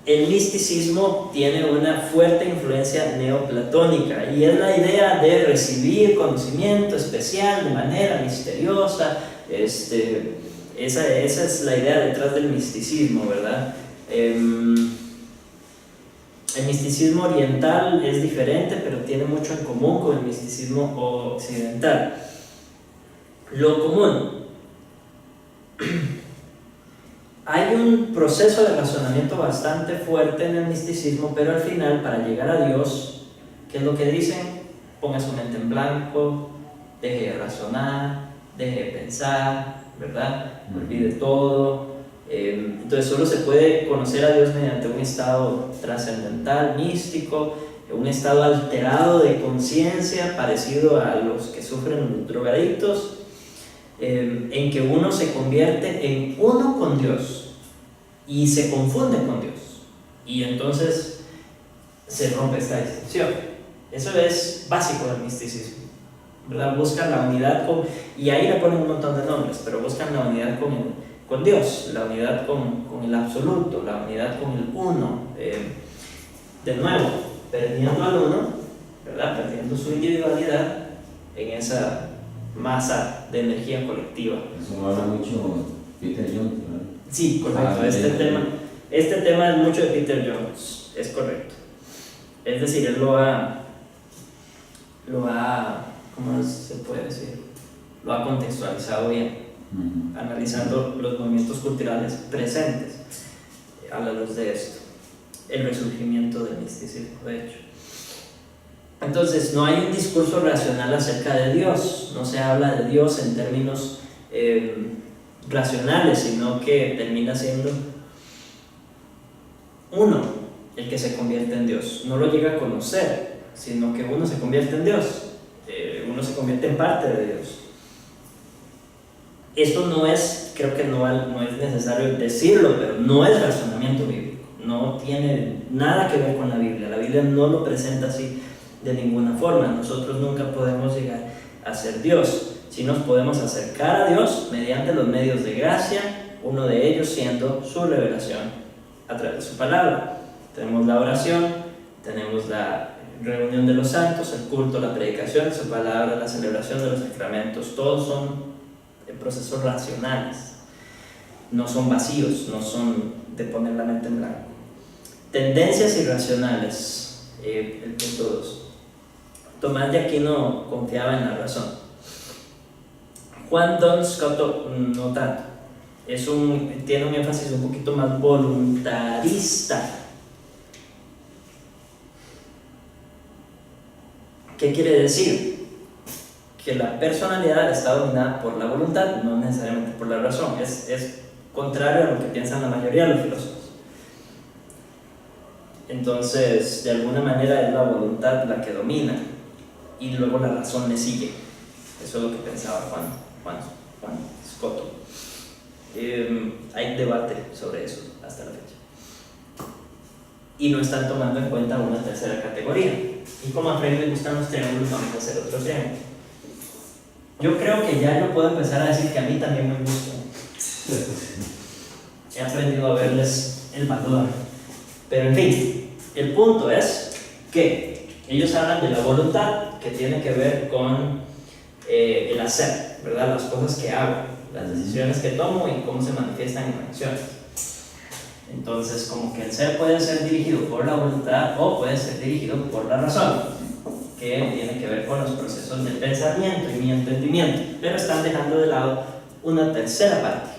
El misticismo tiene una fuerte influencia neoplatónica y es la idea de recibir conocimiento especial de manera misteriosa. Esa es la idea detrás del misticismo, ¿verdad? El misticismo oriental es diferente, pero tiene mucho en común con el misticismo occidental. Lo común. Hay un proceso de razonamiento bastante fuerte en el misticismo, pero al final, para llegar a Dios, ¿qué es lo que dicen? Ponga su mente en blanco, deje de razonar, deje de pensar, ¿verdad? Olvide todo. Entonces solo se puede conocer a Dios mediante un estado trascendental, místico, un estado alterado de conciencia, parecido a los que sufren drogadictos, en que uno se convierte en uno con Dios y se confunde con Dios, y entonces se rompe esta distinción. Eso es básico del misticismo, ¿verdad? Buscan la unidad y ahí le ponen un montón de nombres, pero buscan la unidad con Dios, la unidad con el absoluto, la unidad con el uno, de nuevo, perdiendo al uno, ¿verdad? Perdiendo su individualidad en esa masa de energía colectiva. Eso lo habla mucho Peter Jones, ¿verdad? Sí, correcto. Este tema es mucho de Peter Jones, es correcto. Es decir, él lo ha ¿cómo se puede decir? Lo ha contextualizado bien, analizando los movimientos culturales presentes a la luz de esto, el resurgimiento del misticismo, de hecho. Entonces, no hay un discurso racional acerca de Dios, no se habla de Dios en términos racionales, sino que termina siendo uno el que se convierte en Dios. No lo llega a conocer, sino que uno se convierte en Dios, uno se convierte en parte de Dios. Esto no es, creo que no es necesario decirlo, pero no es razonamiento bíblico, no tiene nada que ver con la Biblia no lo presenta así de ninguna forma. Nosotros nunca podemos llegar a ser Dios. Sí nos podemos acercar a Dios mediante los medios de gracia, uno de ellos siendo su revelación a través de su palabra. Tenemos la oración, tenemos la reunión de los santos, el culto, la predicación de su palabra, la celebración de los sacramentos. Todos son procesos racionales, no son vacíos, no son de poner la mente en blanco. Tendencias irracionales, el punto 2. Tomás de Aquino confiaba en la razón. Juan Duns Scoto no tanto. Tiene un énfasis un poquito más voluntarista. ¿Qué quiere decir? Que la personalidad está dominada por la voluntad, no necesariamente por la razón. Es contrario a lo que piensan la mayoría de los filósofos. Entonces, de alguna manera es la voluntad la que domina y luego la razón le sigue. Eso es lo que pensaba Juan Scotto. Hay debate sobre eso hasta la fecha. Y no están tomando en cuenta una tercera categoría. Y como a Frey le gustan los triángulos, vamos a hacer otro triángulo. Yo creo que ya yo puedo empezar a decir que a mí también me gustan. He aprendido a verles el valor. Pero en fin, el punto es que ellos hablan de la voluntad, que tiene que ver con el hacer, ¿verdad? Las cosas que hago, las decisiones que tomo y cómo se manifiestan en acciones. Entonces, como que el ser puede ser dirigido por la voluntad o puede ser dirigido por la razón, que tiene que ver con los procesos del pensamiento y mi entendimiento, pero están dejando de lado una tercera parte.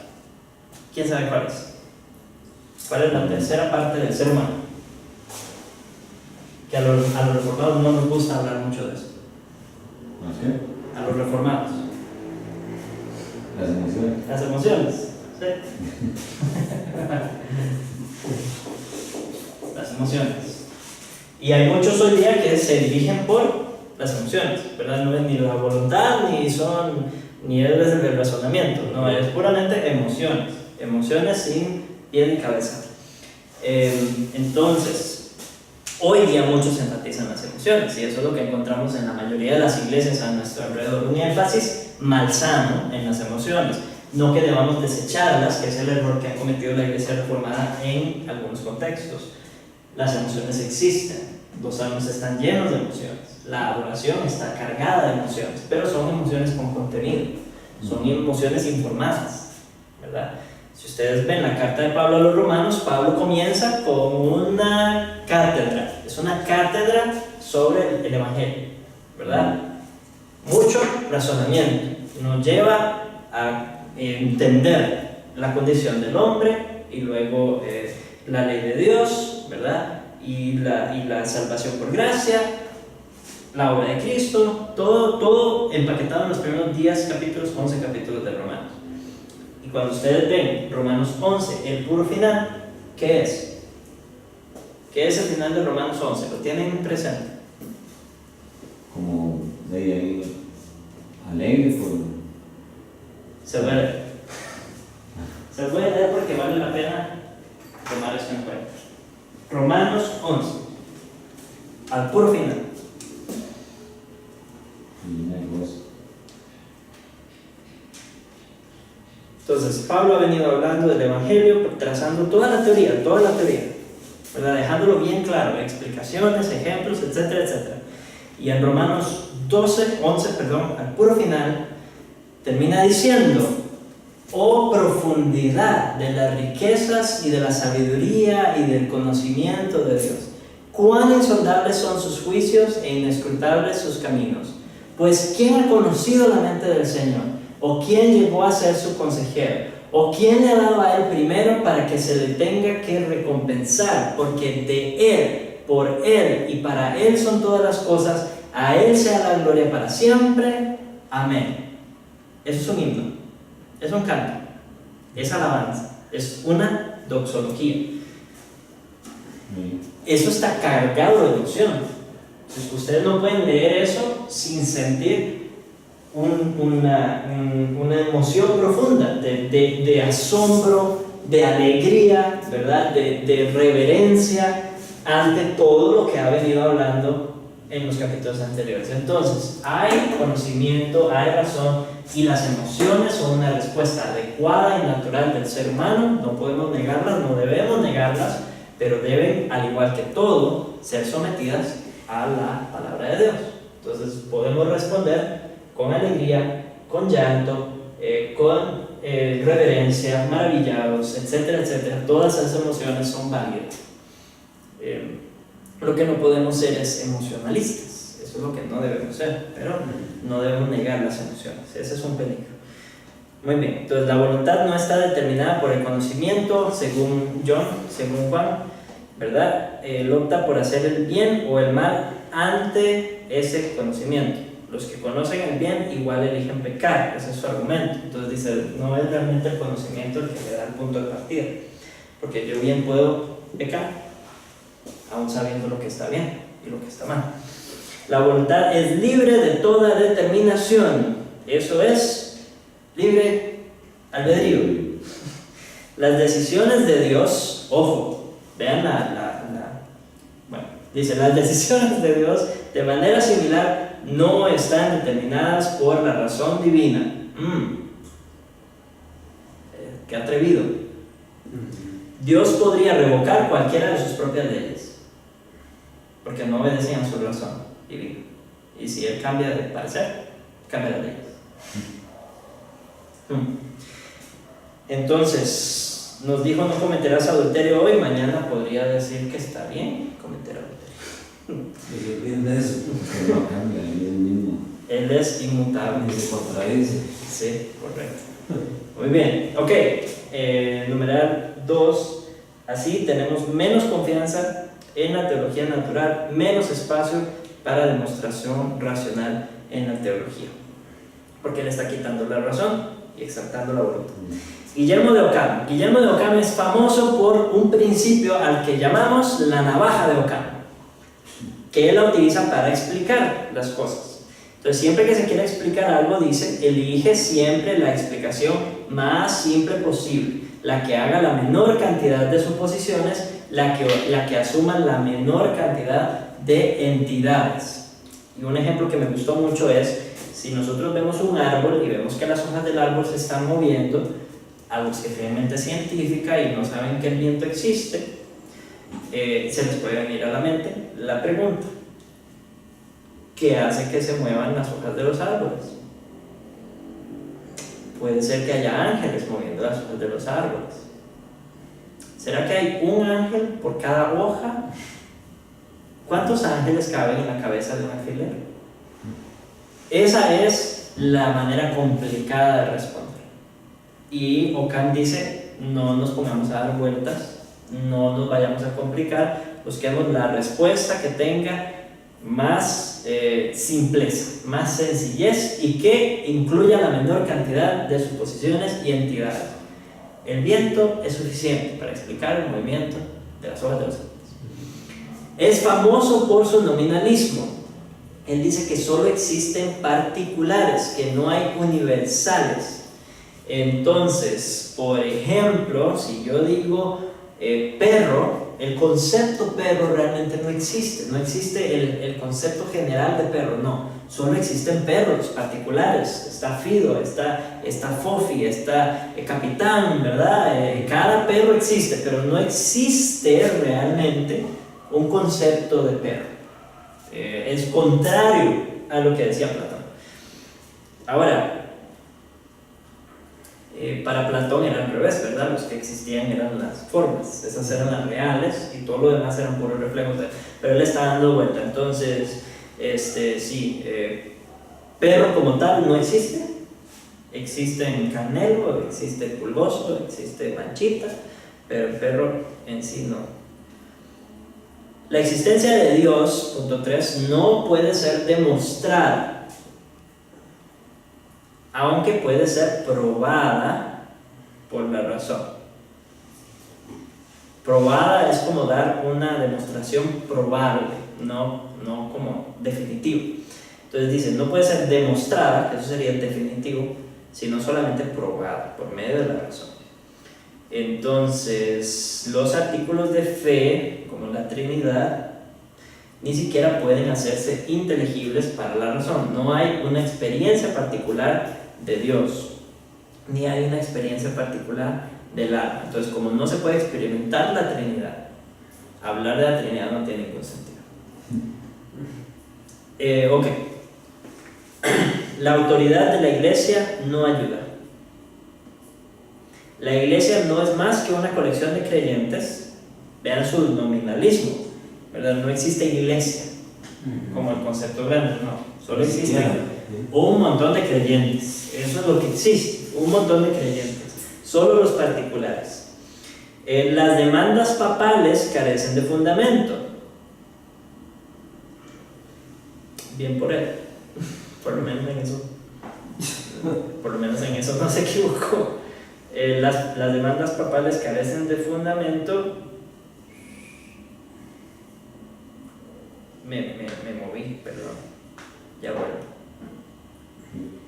¿Quién sabe cuál es? ¿Cuál es la tercera parte del ser humano? Que a los reformados no nos gusta hablar mucho de eso. ¿No es qué? A los reformados. Las emociones. Las emociones. ¿Sí? Las emociones. Y hay muchos hoy día que se dirigen por las emociones, ¿verdad? No es ni la voluntad, ni es desde el razonamiento, no, es puramente emociones. Emociones sin pie ni cabeza. Entonces, hoy día muchos enfatizan las emociones y eso es lo que encontramos en la mayoría de las iglesias a nuestro alrededor, un énfasis malsano en las emociones. No que debamos desecharlas, que es el error que ha cometido la iglesia reformada en algunos contextos. Las emociones existen, los salmos están llenos de emociones, la adoración está cargada de emociones, pero son emociones con contenido, son emociones informadas, ¿verdad? Si ustedes ven la carta de Pablo a los romanos, Pablo comienza con una cátedra, es una cátedra sobre el evangelio, ¿verdad? Mucho razonamiento, nos lleva a entender la condición del hombre y luego la ley de Dios, ¿verdad? Y la salvación por gracia, la obra de Cristo, todo empaquetado en los primeros 10 capítulos, 11 capítulos de Romanos. Y cuando ustedes ven Romanos 11, el puro final, ¿qué es? ¿Qué es el final de Romanos 11? ¿Lo tienen presente? Como de ahí alegre por... Se puede leer. Se puede leer porque vale la pena tomar esto en cuenta. Romanos 11, al puro final. Entonces, Pablo ha venido hablando del Evangelio, trazando toda la teoría, ¿verdad? Dejándolo bien claro, explicaciones, ejemplos, etcétera, etcétera. Y en Romanos 11, al puro final, termina diciendo: oh profundidad de las riquezas y de la sabiduría y del conocimiento de Dios, cuán insondables son sus juicios e inescrutables sus caminos. Pues ¿quién ha conocido la mente del Señor? ¿O quién llegó a ser su consejero? ¿O quién le ha dado a él primero para que se le tenga que recompensar? Porque de él, por él y para él son todas las cosas, a él sea la gloria para siempre. Amén. Eso es un himno, es un canto, es alabanza, es una doxología. Eso está cargado de emoción. Entonces, ustedes no pueden leer eso sin sentir una emoción profunda de asombro, de alegría, ¿verdad? De reverencia ante todo lo que ha venido hablando en los capítulos anteriores. Entonces, hay conocimiento, hay razón, y las emociones son una respuesta adecuada y natural del ser humano. No podemos negarlas, no debemos negarlas, pero deben, al igual que todo, ser sometidas a la palabra de Dios. Entonces, podemos responder con alegría, con llanto, con reverencia, maravillados, etcétera, etcétera. Todas esas emociones son válidas. Lo que no podemos ser es emocionalistas. Eso es lo que no debemos ser, pero no debemos negar las emociones. Ese es un peligro. Muy bien, entonces la voluntad no está determinada por el conocimiento, según Juan, ¿verdad? Él opta por hacer el bien o el mal ante ese conocimiento. Los que conocen el bien igual eligen pecar, ese es su argumento. Entonces dice, no es realmente el conocimiento el que le da el punto de partida, porque yo bien puedo pecar. aún sabiendo lo que está bien y lo que está mal. La voluntad es libre de toda determinación, eso es libre albedrío. Las decisiones de Dios, ojo, vean bueno, dice, las decisiones de Dios de manera similar no están determinadas por la razón divina. Qué atrevido. Dios podría revocar cualquiera de sus propias leyes, porque no obedecían su razón divina. Y si Él cambia de parecer, cambia las leyes. Entonces, nos dijo no cometerás adulterio hoy, mañana podría decir que está bien cometer adulterio. Y bien de eso. Que no cambia, él es el mismo. Él es inmutable. Y se contradice. Sí, correcto. Muy bien, ok. Numeral 2. Así tenemos menos confianza en la teología natural, menos espacio para demostración racional en la teología. Porque le está quitando la razón y exaltando la voluntad. Guillermo de Ockham. Guillermo de Ockham es famoso por un principio al que llamamos la navaja de Ockham, que él la utiliza para explicar las cosas. Entonces, siempre que se quiere explicar algo, dice, elige siempre la explicación más simple posible, la que haga la menor cantidad de suposiciones, la que asuma la menor cantidad de entidades. Y un ejemplo que me gustó mucho es, si nosotros vemos un árbol y vemos que las hojas del árbol se están moviendo, a los que tienen mente científica y no saben que el viento existe, se les puede venir a la mente la pregunta: ¿qué hace que se muevan las hojas de los árboles? Puede ser que haya ángeles moviendo las hojas de los árboles. ¿Será que hay un ángel por cada hoja? ¿Cuántos ángeles caben en la cabeza de un alfiler? Esa es la manera complicada de responder. Y Ockham dice, no nos pongamos a dar vueltas, no nos vayamos a complicar, busquemos la respuesta que tenga más simpleza, más sencillez y que incluya la menor cantidad de suposiciones y entidades. El viento es suficiente para explicar el movimiento de las hojas de los árboles. Es famoso por su nominalismo. Él dice que solo existen particulares, que no hay universales. Entonces, por ejemplo, si yo digo perro, el concepto perro realmente no existe el concepto general de perro, no, solo existen perros particulares, está Fido, está Fofi, está Capitán, ¿verdad? Cada perro existe, pero no existe realmente un concepto de perro. Es contrario a lo que decía Platón. Ahora, para Platón era al revés, ¿verdad? Los que existían eran las formas, esas eran las reales y todo lo demás eran puros reflejos de él. Pero él está dando vuelta. Entonces, sí, perro como tal no existe. Existe canelo, existe pulgoso, existe manchita, pero el perro en sí no. La existencia de Dios, punto 3, no puede ser demostrada, aunque puede ser probada por la razón. Probada es como dar una demostración probable, no como definitivo. Entonces dice, no puede ser demostrada, que eso sería el definitivo, sino solamente probada por medio de la razón. Entonces, los artículos de fe, como la Trinidad, ni siquiera pueden hacerse inteligibles para la razón. No hay una experiencia particular de Dios, ni hay una experiencia particular del alma. Entonces, como no se puede experimentar la Trinidad, hablar de la Trinidad no tiene ningún sentido. Ok. La autoridad de la iglesia no ayuda. La iglesia no es más que una colección de creyentes. Vean su nominalismo, ¿verdad? No existe iglesia como el concepto grande, no. Solo existe un montón de creyentes. Eso es lo que existe, un montón de creyentes. Solo los particulares. Las demandas papales carecen de fundamento. Bien por él. Por lo menos en eso no se equivocó. Las demandas papales carecen de fundamento perdón, ya vuelvo.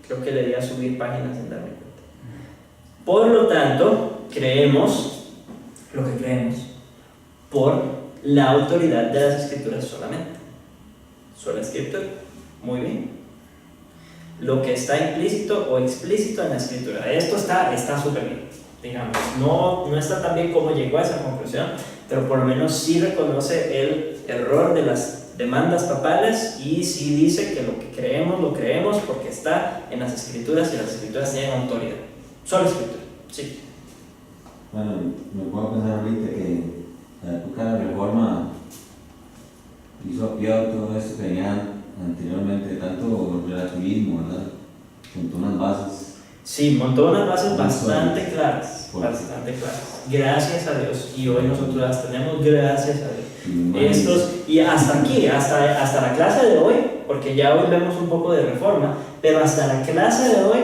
Creo que le di a subir páginas sin darme cuenta. Por lo tanto, creemos lo que creemos por la autoridad de las Escrituras solamente. Sola Escritura, muy bien. Lo que está implícito o explícito en la Escritura. Esto está súper bien, digamos. No está tan bien como llegó a esa conclusión, pero por lo menos sí reconoce el error de las demandas papales y sí dice que lo que creemos, lo creemos porque está en las Escrituras y las Escrituras tienen autoridad. Sola Escritura, sí. Bueno, me puedo pensar ahorita que en la época de la Reforma hizo a pie todo esto que venía anteriormente, tanto relativismo, ¿verdad? Juntó unas bases. Sí, montó unas bases bastante sólidas. claras, Por- bastante claras. Gracias a Dios. Y hoy nosotros las tenemos, gracias a Dios. Y Y hasta aquí, hasta la clase de hoy, porque ya hoy vemos un poco de reforma, pero hasta la clase de hoy,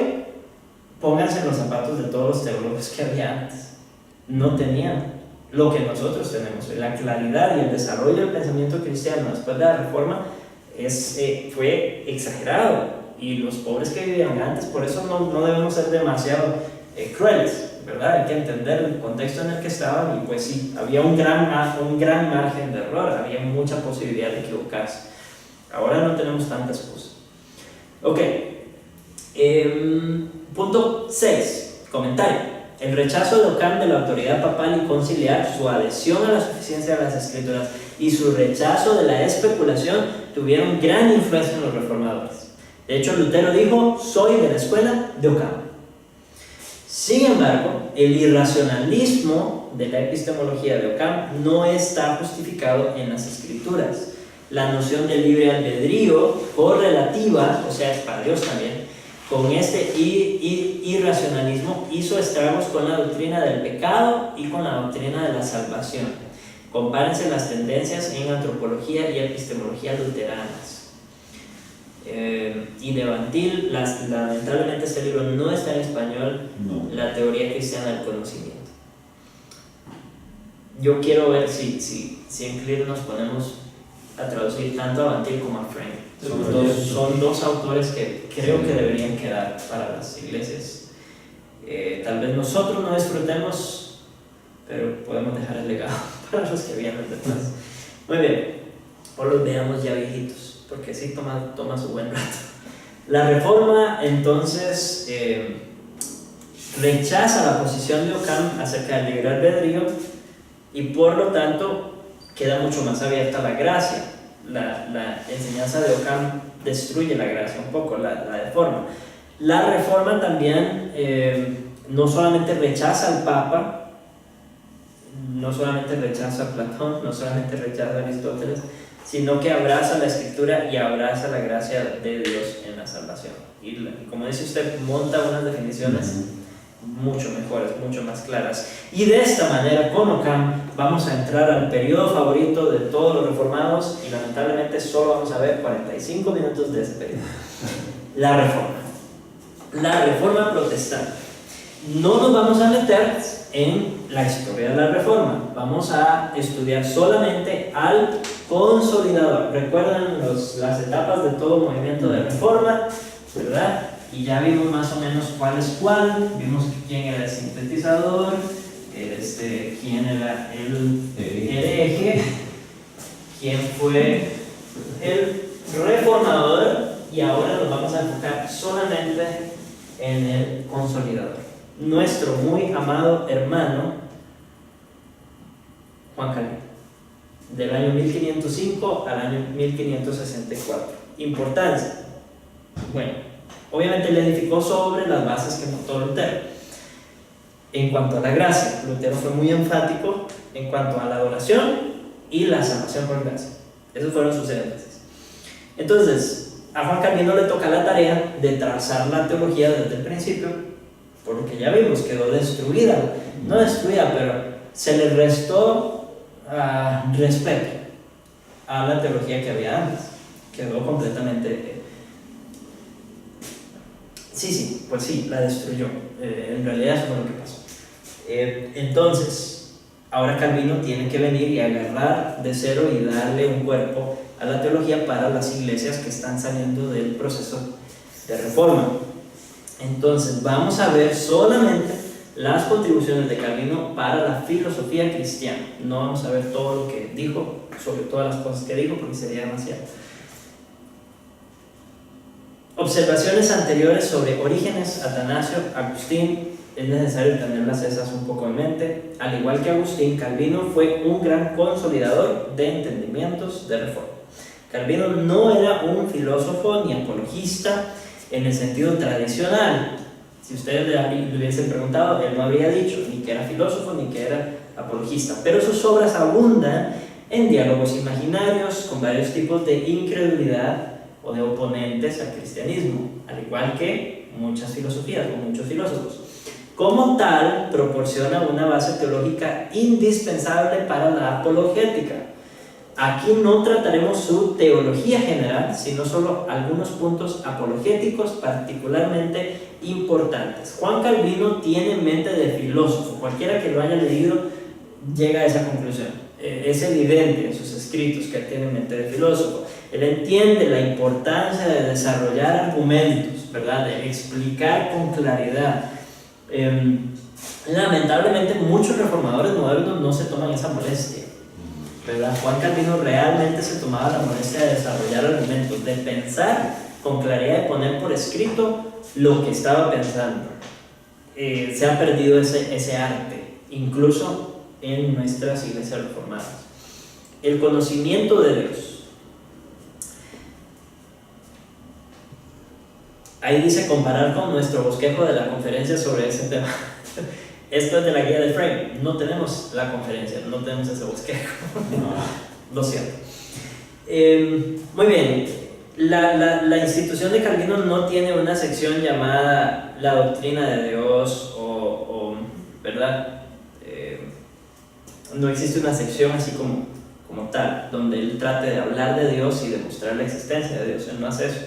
pónganse en los zapatos de todos los teólogos que había antes. No tenían lo que nosotros tenemos. La claridad y el desarrollo del pensamiento cristiano después de la reforma fue exagerado. Y los pobres que vivían antes, por eso no debemos ser demasiado crueles, ¿verdad? Hay que entender el contexto en el que estaban y pues sí, había un gran margen de error, había mucha posibilidad de equivocarse. Ahora no tenemos tantas cosas. Ok, punto 6, comentario. El rechazo de Ockham de la autoridad papal y conciliar, su adhesión a la suficiencia de las Escrituras y su rechazo de la especulación tuvieron gran influencia en los reformadores. De hecho, Lutero dijo: soy de la escuela de Ockham. Sin embargo, el irracionalismo de la epistemología de Ockham no está justificado en las Escrituras. La noción de libre albedrío correlativa, o sea, para Dios también, con este irracionalismo hizo estragos con la doctrina del pecado y con la doctrina de la salvación. Compárense las tendencias en antropología y epistemología luteranas. Y de Van Til, lamentablemente este libro no está en español, no. La teoría cristiana del conocimiento. Yo quiero ver si en Clear nos ponemos a traducir tanto a Van Til como a Frame. Son dos autores que creo que deberían quedar para las iglesias. Tal vez nosotros no disfrutemos, pero podemos dejar el legado para los que vienen detrás. Muy bien, o los veamos ya viejitos, porque sí toma su buen rato. La Reforma entonces rechaza la posición de Ockham acerca del libre albedrío y por lo tanto queda mucho más abierta la gracia. La enseñanza de Ockham destruye la gracia un poco, la deforma. La Reforma también no solamente rechaza al Papa, no solamente rechaza a Platón, no solamente rechaza a Aristóteles, sino que abraza la Escritura y abraza la gracia de Dios en la salvación. Y como dice usted, monta unas definiciones mucho mejores, mucho más claras. Y de esta manera, con Ockham, vamos a entrar al periodo favorito de todos los reformados y lamentablemente solo vamos a ver 45 minutos de ese periodo. La Reforma. La Reforma protestante. No nos vamos a meter en la historia de la Reforma, vamos a estudiar solamente al consolidador. Recuerdan las etapas de todo movimiento de Reforma, ¿verdad? Y ya vimos más o menos cuál es cuál, vimos quién era el sintetizador, quién era el hereje, quién fue el reformador, y ahora nos vamos a enfocar solamente en el consolidador. Nuestro muy amado hermano Juan Calvino, del año 1505 al año 1564. Importancia. Bueno, obviamente le edificó sobre las bases que montó Lutero. En cuanto a la gracia, Lutero fue muy enfático en cuanto a la adoración y la salvación por gracia. Esos fueron sus énfasis. Entonces, a Juan Calvino le toca la tarea de trazar la teología desde el principio, porque ya vimos, quedó destruida, no destruida, pero se le restó respeto a la teología que había antes, quedó completamente... pues sí, la destruyó, en realidad eso fue lo que pasó. Entonces, ahora Calvino tiene que venir y agarrar de cero y darle un cuerpo a la teología para las iglesias que están saliendo del proceso de reforma. Entonces vamos a ver solamente las contribuciones de Calvino para la filosofía cristiana. No vamos a ver todo lo que dijo, sobre todas las cosas que dijo, porque sería demasiado. Observaciones anteriores sobre Orígenes, Atanasio, Agustín, es necesario tenerlas esas un poco en mente. Al igual que Agustín, Calvino fue un gran consolidador de entendimientos de reforma. Calvino no era un filósofo ni apologista en el sentido tradicional. Si ustedes le hubiesen preguntado, él no habría dicho ni que era filósofo ni que era apologista, pero sus obras abundan en diálogos imaginarios con varios tipos de incredulidad o de oponentes al cristianismo, al igual que muchas filosofías o muchos filósofos. Como tal, proporciona una base teológica indispensable para la apologética. Aquí no trataremos su teología general, sino solo algunos puntos apologéticos particularmente importantes. Juan Calvino tiene mente de filósofo. Cualquiera que lo haya leído llega a esa conclusión. Es evidente en sus escritos que él tiene mente de filósofo. Él entiende la importancia de desarrollar argumentos, ¿verdad? De explicar con claridad. Lamentablemente muchos reformadores modernos no se toman esa molestia, ¿verdad? Juan Calvino realmente se tomaba la molestia de desarrollar argumentos, de pensar con claridad, de poner por escrito lo que estaba pensando. Se ha perdido ese arte, incluso en nuestras iglesias reformadas. El conocimiento de Dios. Ahí dice comparar con nuestro bosquejo de la conferencia sobre ese tema. Esto es de la guía de Frame. No tenemos la conferencia, no tenemos ese bosquejo. Lo siento. Muy bien. La institución de Calvino no tiene una sección llamada la doctrina de Dios ¿verdad? No existe una sección así como tal, donde él trate de hablar de Dios y demostrar la existencia de Dios. Él no hace eso.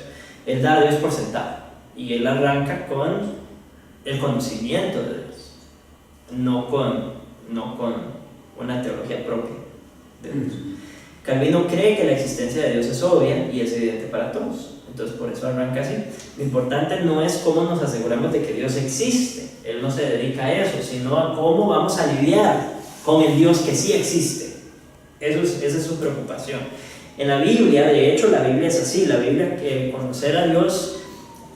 Él da a Dios por sentado. Y él arranca con el conocimiento de Dios, no con una teología propia de Dios. Calvino cree que la existencia de Dios es obvia y es evidente para todos. Entonces por eso arranca así. Lo importante no es cómo nos aseguramos de que Dios existe. Él no se dedica a eso, sino a cómo vamos a lidiar con el Dios que sí existe. Esa es su preocupación. En la Biblia, de hecho la Biblia es así. La Biblia, que conocer a Dios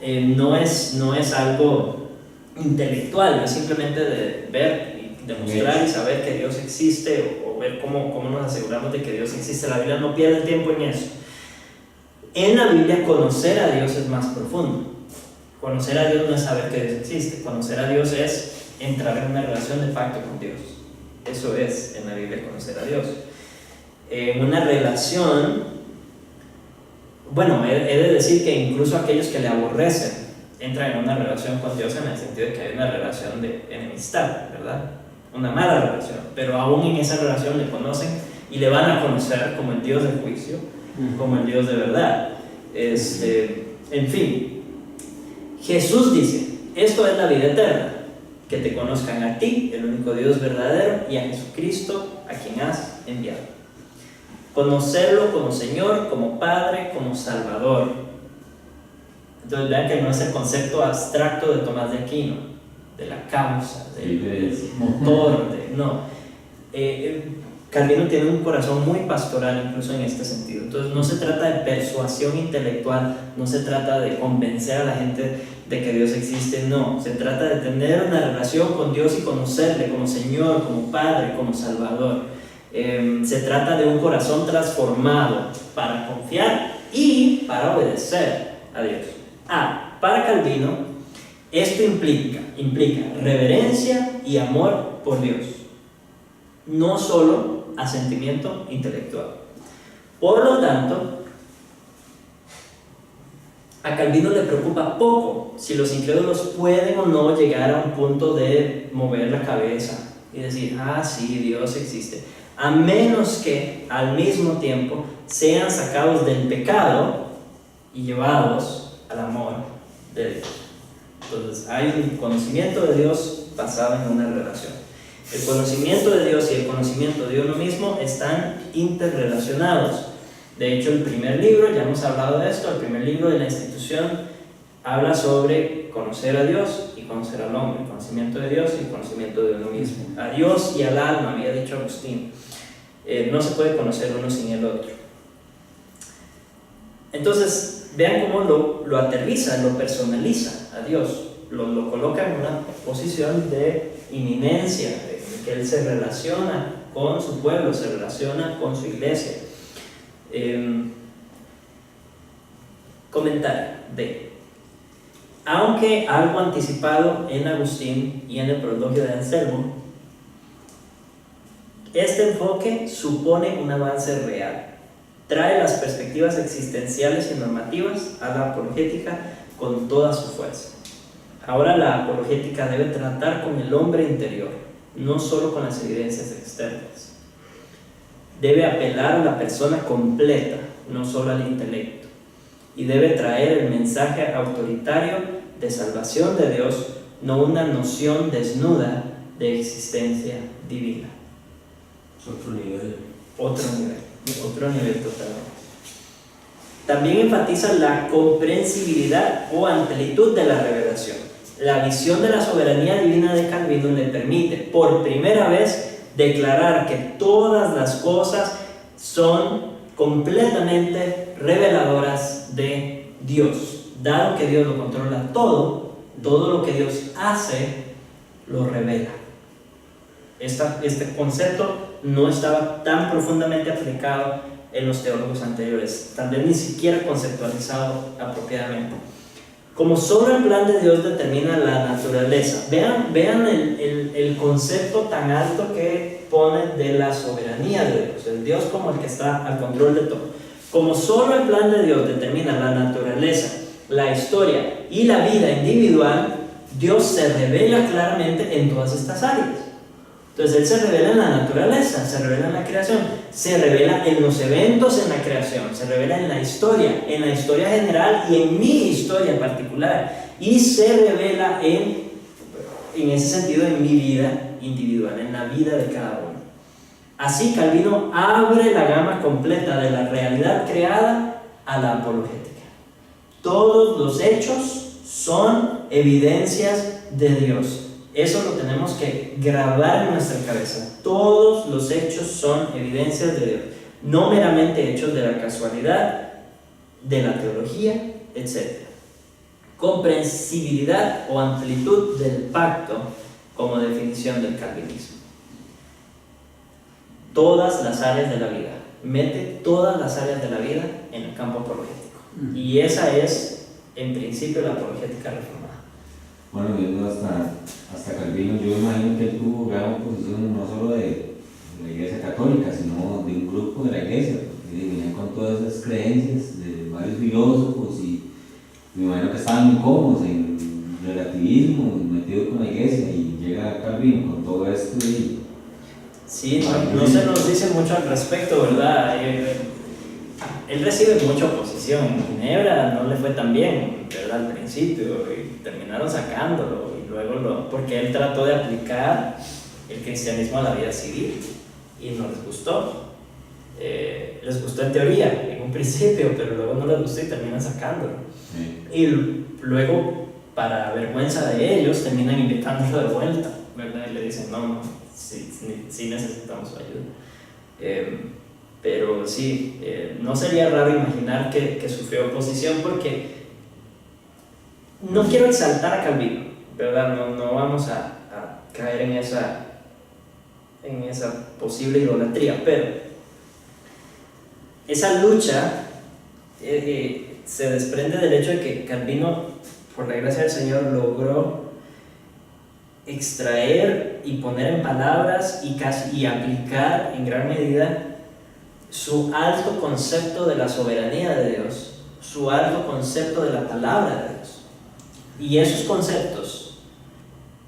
no es algo intelectual, no es simplemente de ver y demostrar y saber que Dios existe o ver cómo nos aseguramos de que Dios existe. La Biblia no pierde tiempo en eso. En la Biblia conocer a Dios es más profundo. Conocer a Dios no es saber que Dios existe. Conocer a Dios es entrar en una relación de pacto con Dios. Eso es en la Biblia conocer a Dios. Una relación, bueno, he de decir que incluso aquellos que le aborrecen entran en una relación con Dios en el sentido de que hay una relación de enemistad, ¿verdad? Una mala relación, pero aún en esa relación le conocen y le van a conocer como el Dios del juicio, como el Dios de verdad. En fin, Jesús dice, esto es la vida eterna, que te conozcan a ti, el único Dios verdadero, y a Jesucristo, a quien has enviado. Conocerlo como Señor, como Padre, como Salvador. Entonces vean que no es el concepto abstracto de Tomás de Aquino, de la causa, del motor, no. Calvino tiene un corazón muy pastoral incluso en este sentido. Entonces no se trata de persuasión intelectual, no se trata de convencer a la gente de que Dios existe, no. Se trata de tener una relación con Dios y conocerle como Señor, como Padre, como Salvador. Se trata de un corazón transformado para confiar y para obedecer a Dios. Para Calvino, esto implica reverencia y amor por Dios, no solo asentimiento intelectual. Por lo tanto, a Calvino le preocupa poco si los incrédulos pueden o no llegar a un punto de mover la cabeza y decir, sí, Dios existe, a menos que al mismo tiempo sean sacados del pecado y llevados al amor de Dios. Entonces hay un conocimiento de Dios basado en una relación. El conocimiento de Dios y el conocimiento de uno mismo están interrelacionados. De hecho, el primer libro, ya hemos hablado de esto, el primer libro de la institución habla sobre conocer a Dios y conocer al hombre, conocimiento de Dios y conocimiento de uno mismo. A Dios y al alma, había dicho Agustín. No se puede conocer uno sin el otro. Entonces, vean cómo lo aterriza, lo personaliza a Dios, lo coloca en una posición de inminencia, en que Él se relaciona con su pueblo, se relaciona con su iglesia. Comentario de: aunque algo anticipado en Agustín y en el Prologio de Anselmo, este enfoque supone un avance real. Trae las perspectivas existenciales y normativas a la apologética con toda su fuerza. Ahora la apologética debe tratar con el hombre interior, no solo con las evidencias externas. Debe apelar a la persona completa, no solo al intelecto. Y debe traer el mensaje autoritario de salvación de Dios, no una noción desnuda de existencia divina. Otro nivel. Otro nivel totalmente. También enfatiza la comprensibilidad o amplitud de la revelación. La visión de la soberanía divina de Calvino le permite, por primera vez, declarar que todas las cosas son completamente reveladoras de Dios. Dado que Dios lo controla todo lo que Dios hace, lo revela. Este concepto no estaba tan profundamente aplicado en los teólogos anteriores, tal vez ni siquiera conceptualizado apropiadamente. Como solo el plan de Dios determina la naturaleza, vean el concepto tan alto que pone de la soberanía de Dios, el Dios como el que está al control de todo. Como solo el plan de Dios determina la naturaleza, la historia y la vida individual, Dios se revela claramente en todas estas áreas. Entonces Él se revela en la naturaleza, se revela en la creación, se revela en los eventos en la creación, se revela en la historia general y en mi historia particular, y se revela en ese sentido en mi vida individual, en la vida de cada uno. Así Calvino abre la gama completa de la realidad creada a la apologética. Todos los hechos son evidencias de Dios. Eso lo tenemos que grabar en nuestra cabeza. Todos los hechos son evidencias de Dios, no meramente hechos de la casualidad, de la teología, etc. Comprensibilidad o amplitud del pacto como definición del calvinismo. Todas las áreas de la vida. Mete todas las áreas de la vida en el campo apologético. Y esa es, en principio, la apologética reformada. Bueno, viendo hasta Calvino, yo imagino que él tuvo gran oposición no solo de la Iglesia Católica, sino de un grupo de la Iglesia, porque venían con todas esas creencias de varios filósofos y me imagino que estaban muy cómodos en relativismo, metidos con la Iglesia, y llega Calvino con todo esto y... Sí, no se nos dice mucho al respecto, ¿verdad? Él recibe mucha oposición. En Ginebra no le fue tan bien, ¿verdad? Al principio, y terminaron sacándolo, y luego porque él trató de aplicar el cristianismo a la vida civil y no les gustó. Les gustó en teoría, en un principio, pero luego no les gustó y terminan sacándolo. Sí. Y luego, para vergüenza de ellos, terminan invitándolo de vuelta, ¿verdad? Y le dicen, no, sí necesitamos su ayuda. Pero sí, no sería raro imaginar que sufrió oposición, porque no quiero exaltar a Calvino, ¿verdad? No vamos a caer en esa posible idolatría, pero esa lucha se desprende del hecho de que Calvino, por la gracia del Señor, logró extraer y poner en palabras y aplicar en gran medida su alto concepto de la soberanía de Dios, su alto concepto de la palabra de Dios. Y esos conceptos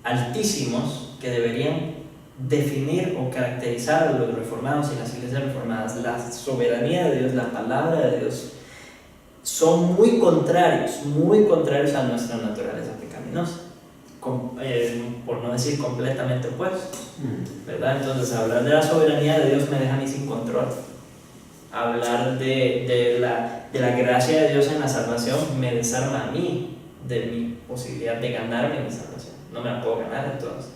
altísimos que deberían definir o caracterizar a los reformados y las iglesias reformadas, la soberanía de Dios, la palabra de Dios, son muy contrarios a nuestra naturaleza pecaminosa, por no decir completamente opuestos, ¿verdad? Entonces hablar de la soberanía de Dios me deja a mí sin control. Hablar de la gracia de Dios en la salvación me desarma a mí de mi posibilidad de ganarme mi salvación. No me la puedo ganar entonces.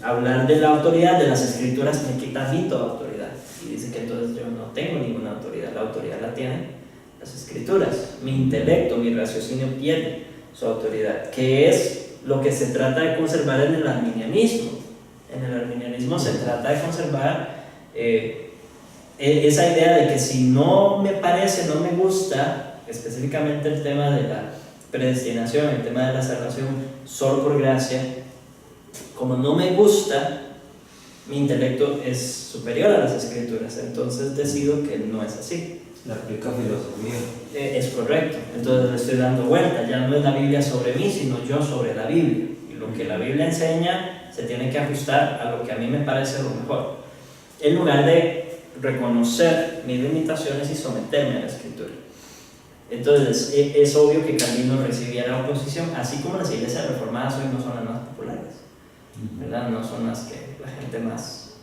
Hablar de la autoridad de las escrituras me quita a mí toda autoridad. Y dice que entonces yo no tengo ninguna autoridad. La autoridad la tienen las escrituras. Mi intelecto, mi raciocinio pierde su autoridad. Que es lo que se trata de conservar en el arminianismo. En el arminianismo se trata de conservar esa idea de que si no me parece, no me gusta, específicamente el tema de la predestinación, el tema de la salvación solo por gracia, como no me gusta, mi intelecto es superior a las escrituras, entonces decido que no es así. La rica filosofía. Es correcto, entonces le estoy dando vuelta, ya no es la Biblia sobre mí, sino yo sobre la Biblia, y lo que la Biblia enseña se tiene que ajustar a lo que a mí me parece lo mejor, en lugar de reconocer mis limitaciones y someterme a la escritura. Entonces es obvio que Calvino recibía la oposición, así como las iglesias reformadas hoy no son las más populares, ¿verdad? No son las que la gente más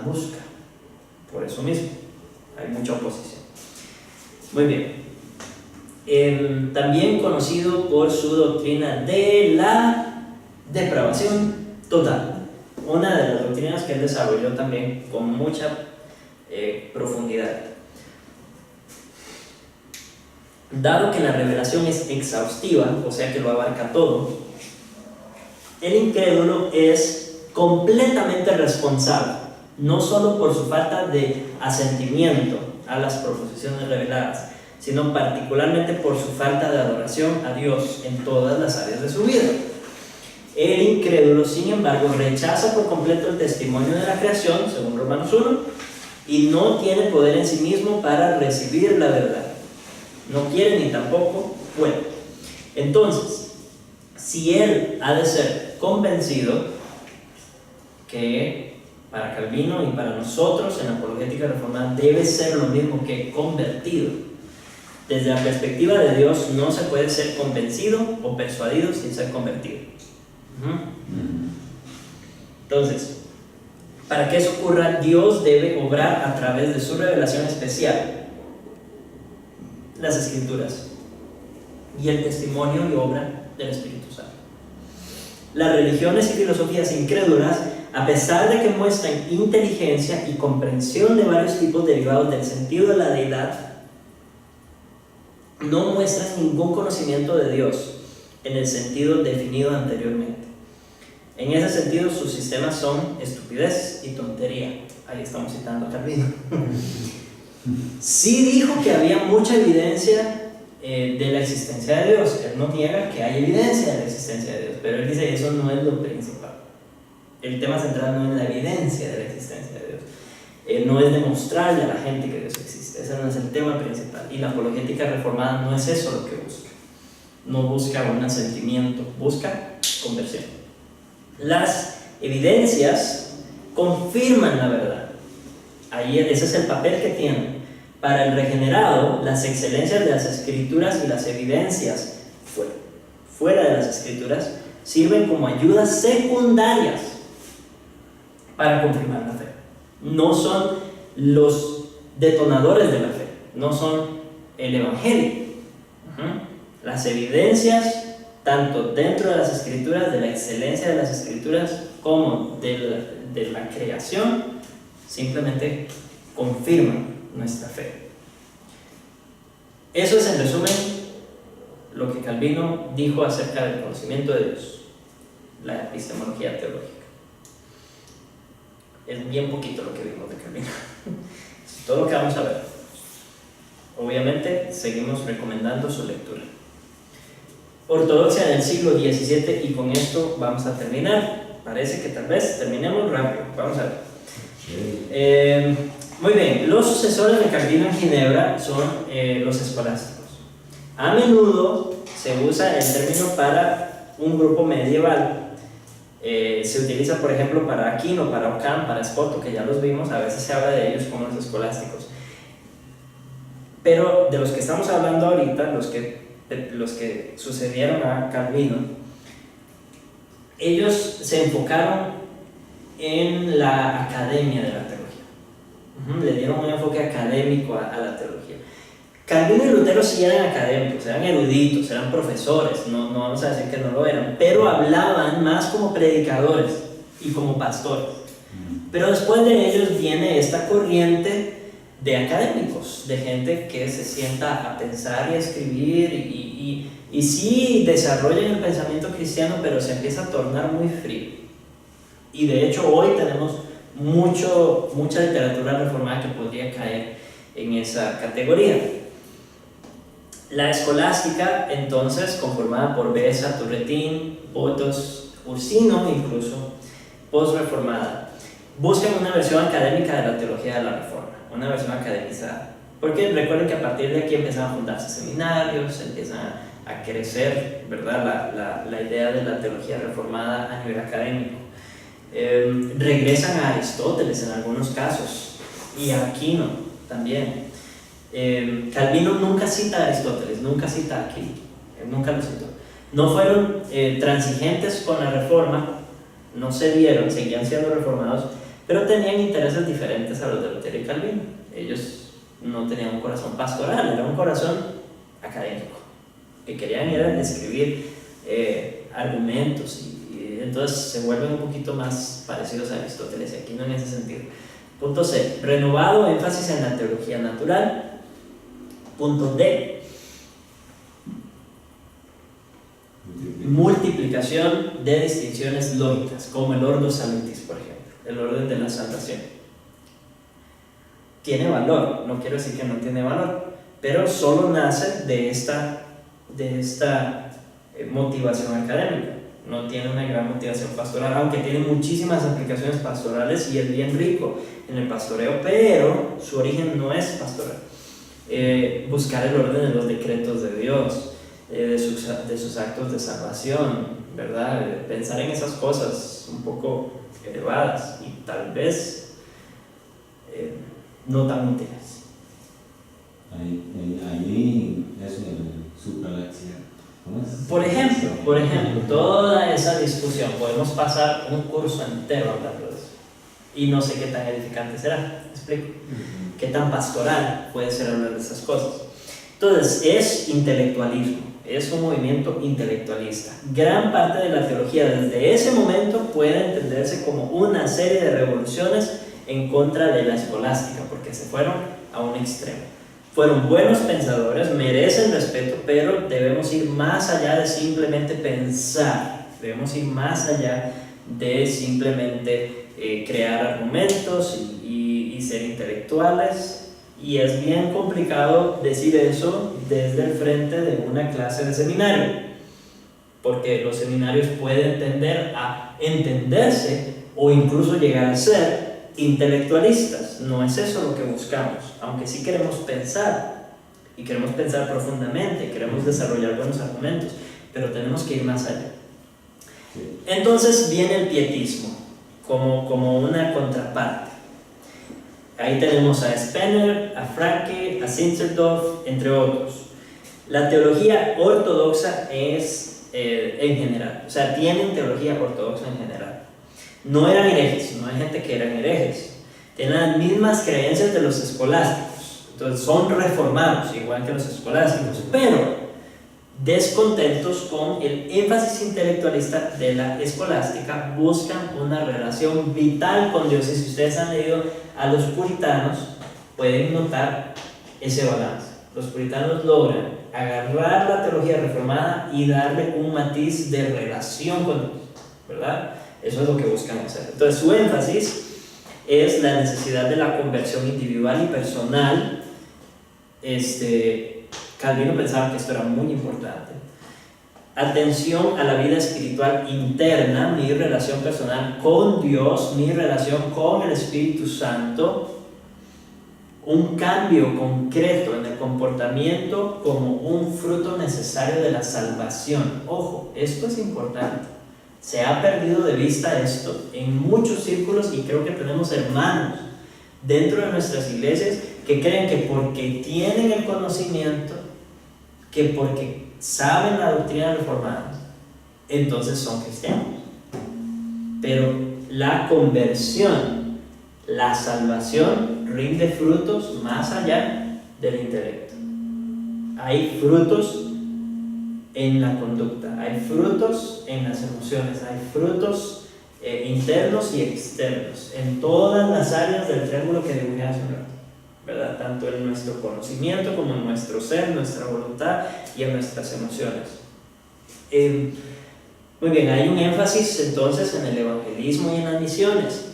busca, por eso mismo hay mucha oposición. Muy bien. También conocido por su doctrina de la depravación total, una de las doctrinas que él desarrolló también con mucha profundidad. Dado que la revelación es exhaustiva, o sea que lo abarca todo, el incrédulo es completamente responsable, no solo por su falta de asentimiento a las proposiciones reveladas, sino particularmente por su falta de adoración a Dios en todas las áreas de su vida. El incrédulo, sin embargo, rechaza por completo el testimonio de la creación, según Romanos 1, y no tiene poder en sí mismo para recibir la verdad. No quiere ni tampoco puede. Entonces, si él ha de ser convencido, que para Calvino y para nosotros en la apologética reformada debe ser lo mismo que convertido. Desde la perspectiva de Dios no se puede ser convencido o persuadido sin ser convertido. Entonces, para que eso ocurra, Dios debe obrar a través de su revelación especial, las escrituras y el testimonio y obra del Espíritu Santo. Las religiones y filosofías incrédulas, a pesar de que muestran inteligencia y comprensión de varios tipos derivados del sentido de la deidad, no muestran ningún conocimiento de Dios en el sentido definido anteriormente. En ese sentido, sus sistemas son estupidez y tontería. Ahí estamos citando a Calvino. Sí dijo que había mucha evidencia de la existencia de Dios. Él no niega que hay evidencia de la existencia de Dios, pero él dice que eso no es lo principal. El tema central no es la evidencia de la existencia de Dios. No es demostrarle a la gente que Dios existe. Ese no es el tema principal. Y la apologética reformada no es eso lo que busca. No busca un asentimiento, busca conversión. Las evidencias confirman la verdad. Ahí ese es el papel que tienen. Para el regenerado, las excelencias de las escrituras y las evidencias fuera de las escrituras sirven como ayudas secundarias para confirmar la fe. No son los detonadores de la fe, no son el evangelio. Las evidencias, tanto dentro de las escrituras, de la excelencia de las escrituras, como de la creación, simplemente confirman nuestra fe. Eso es, en resumen, lo que Calvino dijo acerca del conocimiento de Dios, la epistemología teológica. Es bien poquito lo que vimos de Calvino. Es todo lo que vamos a ver. Obviamente, seguimos recomendando su lectura. Ortodoxia del siglo XVII, y con esto vamos a terminar. Parece que tal vez terminemos rápido. Vamos a ver. Muy bien, los sucesores de Calvino en Ginebra son los escolásticos. A menudo se usa el término para un grupo medieval. Se utiliza, por ejemplo, para Aquino, para Ockham, para Spoto, que ya los vimos. A veces se habla de ellos como los escolásticos. Pero de los que estamos hablando ahorita, los que sucedieron a Calvino, ellos se enfocaron en la academia de la teología. Le dieron un enfoque académico a la teología. Calvino y Lutero sí eran académicos, eran eruditos, eran profesores, no vamos a decir que no lo eran, pero hablaban más como predicadores y como pastores. Pero después de ellos viene esta corriente de académicos, de gente que se sienta a pensar y a escribir y sí desarrollan el pensamiento cristiano, pero se empieza a tornar muy frío. Y de hecho hoy tenemos mucha literatura reformada que podría caer en esa categoría. La escolástica, entonces, conformada por Beza, Turretín, Botos, Ursino, incluso posreformada, buscan una versión académica de la teología de la Reforma, una versión academizada. Porque recuerden que a partir de aquí empiezan a fundarse seminarios, empiezan a crecer, ¿verdad?, la idea de la teología reformada a nivel académico. Regresan a Aristóteles en algunos casos y a Aquino también. Calvino nunca cita a Aristóteles, nunca cita a Aquino, nunca lo citó. No fueron transigentes con la reforma, no se dieron, seguían siendo reformados, pero tenían intereses diferentes a los de Lutero y Calvino. Ellos no tenían un corazón pastoral, era un corazón académico, que querían era escribir argumentos y entonces se vuelven un poquito más parecidos a Aristóteles y Aquino en ese sentido. Punto C, renovado énfasis en la teología natural. Punto D, multiplicación de distinciones lógicas, como el ordo salutis, por ejemplo, el orden de la salvación. Tiene valor, no quiero decir que no tiene valor, pero solo nace de esta motivación académica. No tiene una gran motivación pastoral, aunque tiene muchísimas aplicaciones pastorales y es bien rico en el pastoreo, pero su origen no es pastoral. Buscar el orden de los decretos de Dios, de sus actos de salvación, ¿verdad? Pensar en esas cosas un poco elevadas y tal vez no tan útiles. Ahí es el supralaxial. Por ejemplo, toda esa discusión, podemos pasar un curso entero hablando de eso y no sé qué tan edificante será. ¿Me explico? ¿Qué tan pastoral puede ser hablar de esas cosas? Entonces, es intelectualismo, es un movimiento intelectualista. Gran parte de la teología desde ese momento puede entenderse como una serie de revoluciones en contra de la escolástica, porque se fueron a un extremo. Fueron buenos pensadores, merecen respeto, pero debemos ir más allá de simplemente pensar, debemos ir más allá de simplemente crear argumentos y ser intelectuales, y es bien complicado decir eso desde el frente de una clase de seminario, porque los seminarios pueden tender a entenderse o incluso llegar a ser intelectualistas. No es eso lo que buscamos, aunque sí queremos pensar y queremos pensar profundamente, queremos desarrollar buenos argumentos, pero tenemos que ir más allá. Entonces viene el pietismo como una contraparte. Ahí tenemos a Spener, a Francke, a Zinzendorf, entre otros. La teología ortodoxa es en general, o sea, tienen teología ortodoxa en general. No eran herejes, no hay gente que eran herejes. Tienen las mismas creencias de los escolásticos. Entonces son reformados, igual que los escolásticos, pero descontentos con el énfasis intelectualista de la escolástica, buscan una relación vital con Dios. Y si ustedes han leído a los puritanos, pueden notar ese balance. Los puritanos logran agarrar la teología reformada y darle un matiz de relación con Dios, ¿verdad? Eso es lo que buscan hacer. Entonces su énfasis es la necesidad de la conversión individual y personal. Calvino pensaba que esto era muy importante. Atención a la vida espiritual interna, mi relación personal con Dios, mi relación con el Espíritu Santo. Un cambio concreto en el comportamiento como un fruto necesario de la salvación. Ojo, esto es importante. Se ha perdido de vista esto en muchos círculos y creo que tenemos hermanos dentro de nuestras iglesias que creen que porque tienen el conocimiento, que porque saben la doctrina reformada, entonces son cristianos. Pero la conversión La salvación rinde frutos más allá del intelecto. Hay frutos en la conducta, hay frutos en las emociones, hay frutos internos y externos, en todas las áreas del triángulo que dibujé hace un rato, ¿verdad? Tanto en nuestro conocimiento como en nuestro ser, nuestra voluntad y en nuestras emociones. Muy bien, hay un énfasis entonces en el evangelismo y en las misiones.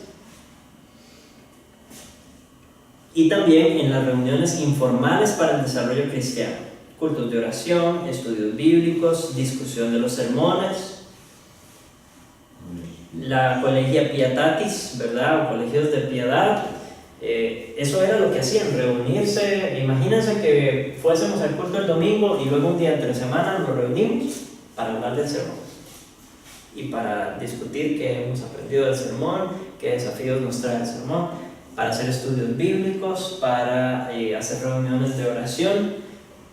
Y también en las reuniones informales para el desarrollo cristiano, cultos de oración, estudios bíblicos, discusión de los sermones, la colegia pietatis, ¿verdad? O colegios de piedad. Eso era lo que hacían, reunirse. Imagínense que fuésemos al culto el domingo y luego un día entre semana nos reunimos para hablar del sermón y para discutir qué hemos aprendido del sermón, qué desafíos nos trae el sermón, para hacer estudios bíblicos, para hacer reuniones de oración.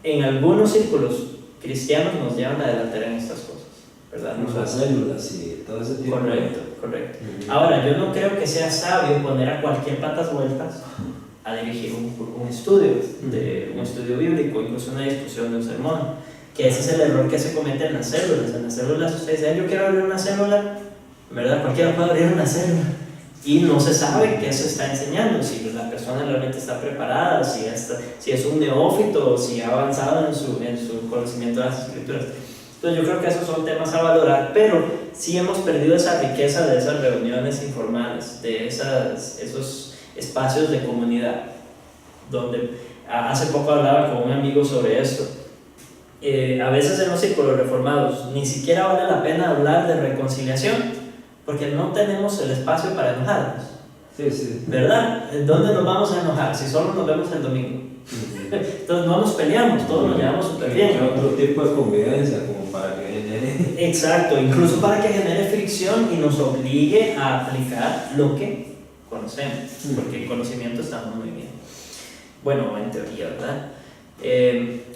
En algunos círculos cristianos nos llevan a adelantar en estas cosas, ¿verdad? Las células y todo ese tipo. Correcto. Ahora, yo no creo que sea sabio poner a cualquier patas vueltas a dirigir un estudio bíblico, incluso una discusión de un sermón, que ese es el error que se comete en las células. En las células ustedes dicen, yo quiero abrir una célula, ¿verdad? Cualquiera puede abrir una célula. Y no se sabe qué se está enseñando, si la persona realmente está preparada, si es un neófito, si ha avanzado en su conocimiento de las escrituras. Entonces yo creo que esos son temas a valorar, pero sí hemos perdido esa riqueza de esas reuniones informales, de esos espacios de comunidad, donde hace poco hablaba con un amigo sobre esto. A veces en los círculos reformados ni siquiera vale la pena hablar de reconciliación, porque no tenemos el espacio para enojarnos. Sí. ¿Verdad? ¿Dónde nos vamos a enojar si solo nos vemos el domingo? Entonces no nos peleamos, todos nos llevamos súper bien. Hay otro tipo de convivencia como para que genere... Exacto, incluso para que genere fricción y nos obligue a aplicar lo que conocemos, porque el conocimiento está muy bien. Bueno, en teoría, ¿verdad?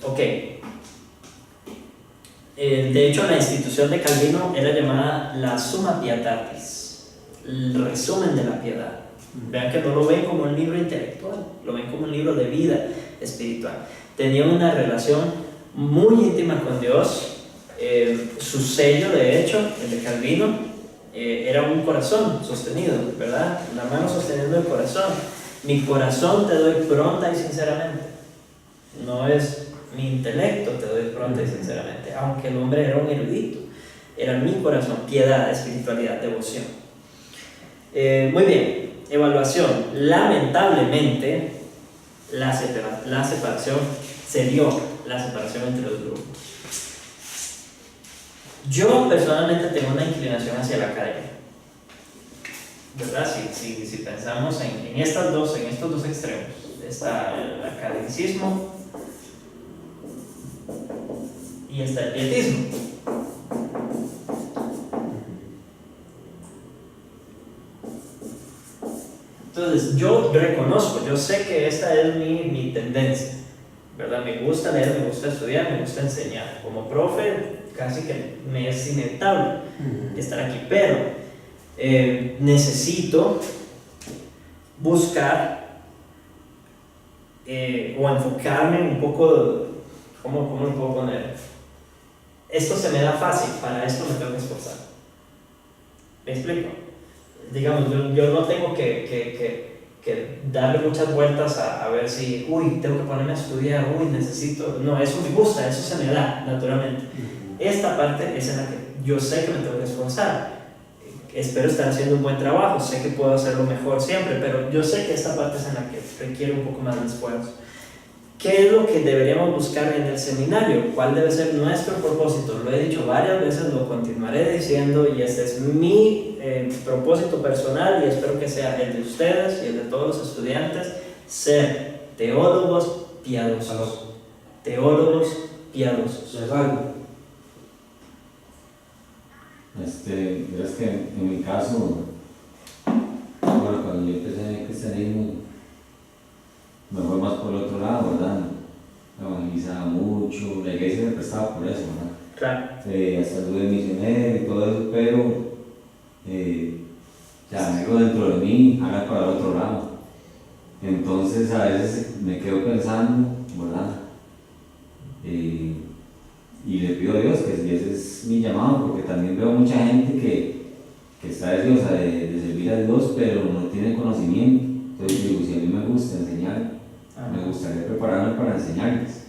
Ok. De hecho, la institución de Calvino era llamada la Summa Pietatis, el resumen de la piedad. Vean que no lo ven como un libro intelectual, lo ven como un libro de vida espiritual. Tenía una relación muy íntima con Dios. Su sello, de hecho, el de Calvino, era un corazón sostenido, ¿verdad? La mano sosteniendo el corazón. Mi corazón te doy pronta y sinceramente. No es mi intelecto te doy pronta y sinceramente, aunque el hombre era un erudito. Era mi corazón, piedad, espiritualidad, devoción. Muy bien, evaluación. Lamentablemente, la separación se dio, la separación entre los grupos. Yo personalmente tengo una inclinación hacia la academia, ¿verdad? Si pensamos en estos dos extremos, está el academicismo y está el pietismo. Entonces yo reconozco, yo sé que esta es mi tendencia, ¿verdad? Me gusta leer, me gusta estudiar, me gusta enseñar. Como profe casi que me es inevitable estar aquí, pero necesito buscar o enfocarme un poco. ¿Cómo lo puedo poner? Esto se me da fácil, para esto me tengo que esforzar. ¿Me explico? Digamos, yo no tengo que darle muchas vueltas a ver si, tengo que ponerme a estudiar, necesito. No, eso me gusta, eso se me da naturalmente. Esta parte es en la que yo sé que me tengo que esforzar. Espero estar haciendo un buen trabajo, sé que puedo hacerlo mejor siempre, pero yo sé que esta parte es en la que requiere un poco más de esfuerzo. ¿Qué es lo que deberíamos buscar en el seminario? ¿Cuál debe ser nuestro propósito? Lo he dicho varias veces, lo continuaré diciendo, y este es mi propósito personal y espero que sea el de ustedes y el de todos los estudiantes: ser teólogos piadosos. Teólogos piadosos. Es que en mi caso, bueno, cuando yo empecé en el cristianismo, me fue más por el otro lado, ¿verdad? Evangelizaba mucho, la iglesia me prestaba por eso, ¿verdad? Claro. Hasta tuve misionero y todo eso, pero sea, algo dentro de mí haga para el otro lado. Entonces a veces me quedo pensando, ¿verdad? Y le pido a Dios que si ese es mi llamado, porque también veo mucha gente que está deseosa de servir a Dios, pero no tiene conocimiento. Entonces digo, si a mí me gusta enseñar, me gustaría prepararme para enseñarles,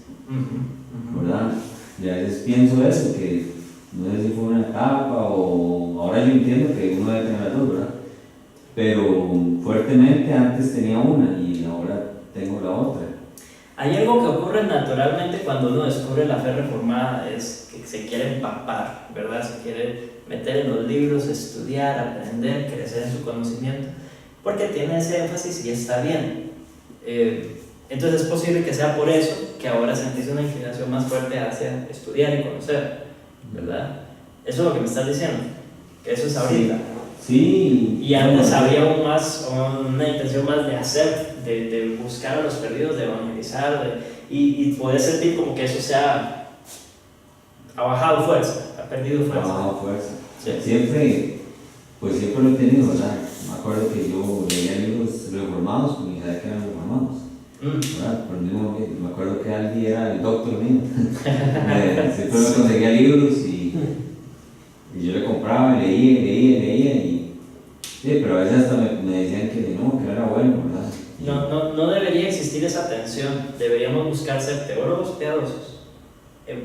¿verdad? Y a veces pienso eso, que no sé si fue una etapa o ahora yo entiendo que uno debe tener las dos, ¿verdad? Pero fuertemente antes tenía una y ahora tengo la otra. Hay algo que ocurre naturalmente cuando uno descubre la fe reformada, es que se quiere empapar, ¿verdad? Se quiere meter en los libros, estudiar, aprender, crecer en su conocimiento, porque tiene ese énfasis y está bien. Entonces es posible que sea por eso que ahora sentís una inclinación más fuerte hacia estudiar y conocer, ¿verdad? Eso es lo que me estás diciendo, que eso es ahorita. Sí. Y antes había aún más, una intención más de hacer, de buscar a los perdidos, de evangelizar, y poder sentir como que eso ha bajado fuerza, ha perdido fuerza. Ha bajado fuerza. Sí. Siempre lo he tenido, ¿verdad? Me acuerdo que yo leía libros reformados, como sabía que eran reformados. ¿Verdad? Por el mismo, me acuerdo que alguien era el doctor mío. Siempre me conseguía libros y yo le compraba, leía y sí, pero a veces hasta me decían que no era bueno, ¿verdad? No debería existir esa tensión. Deberíamos buscar ser teólogos piadosos,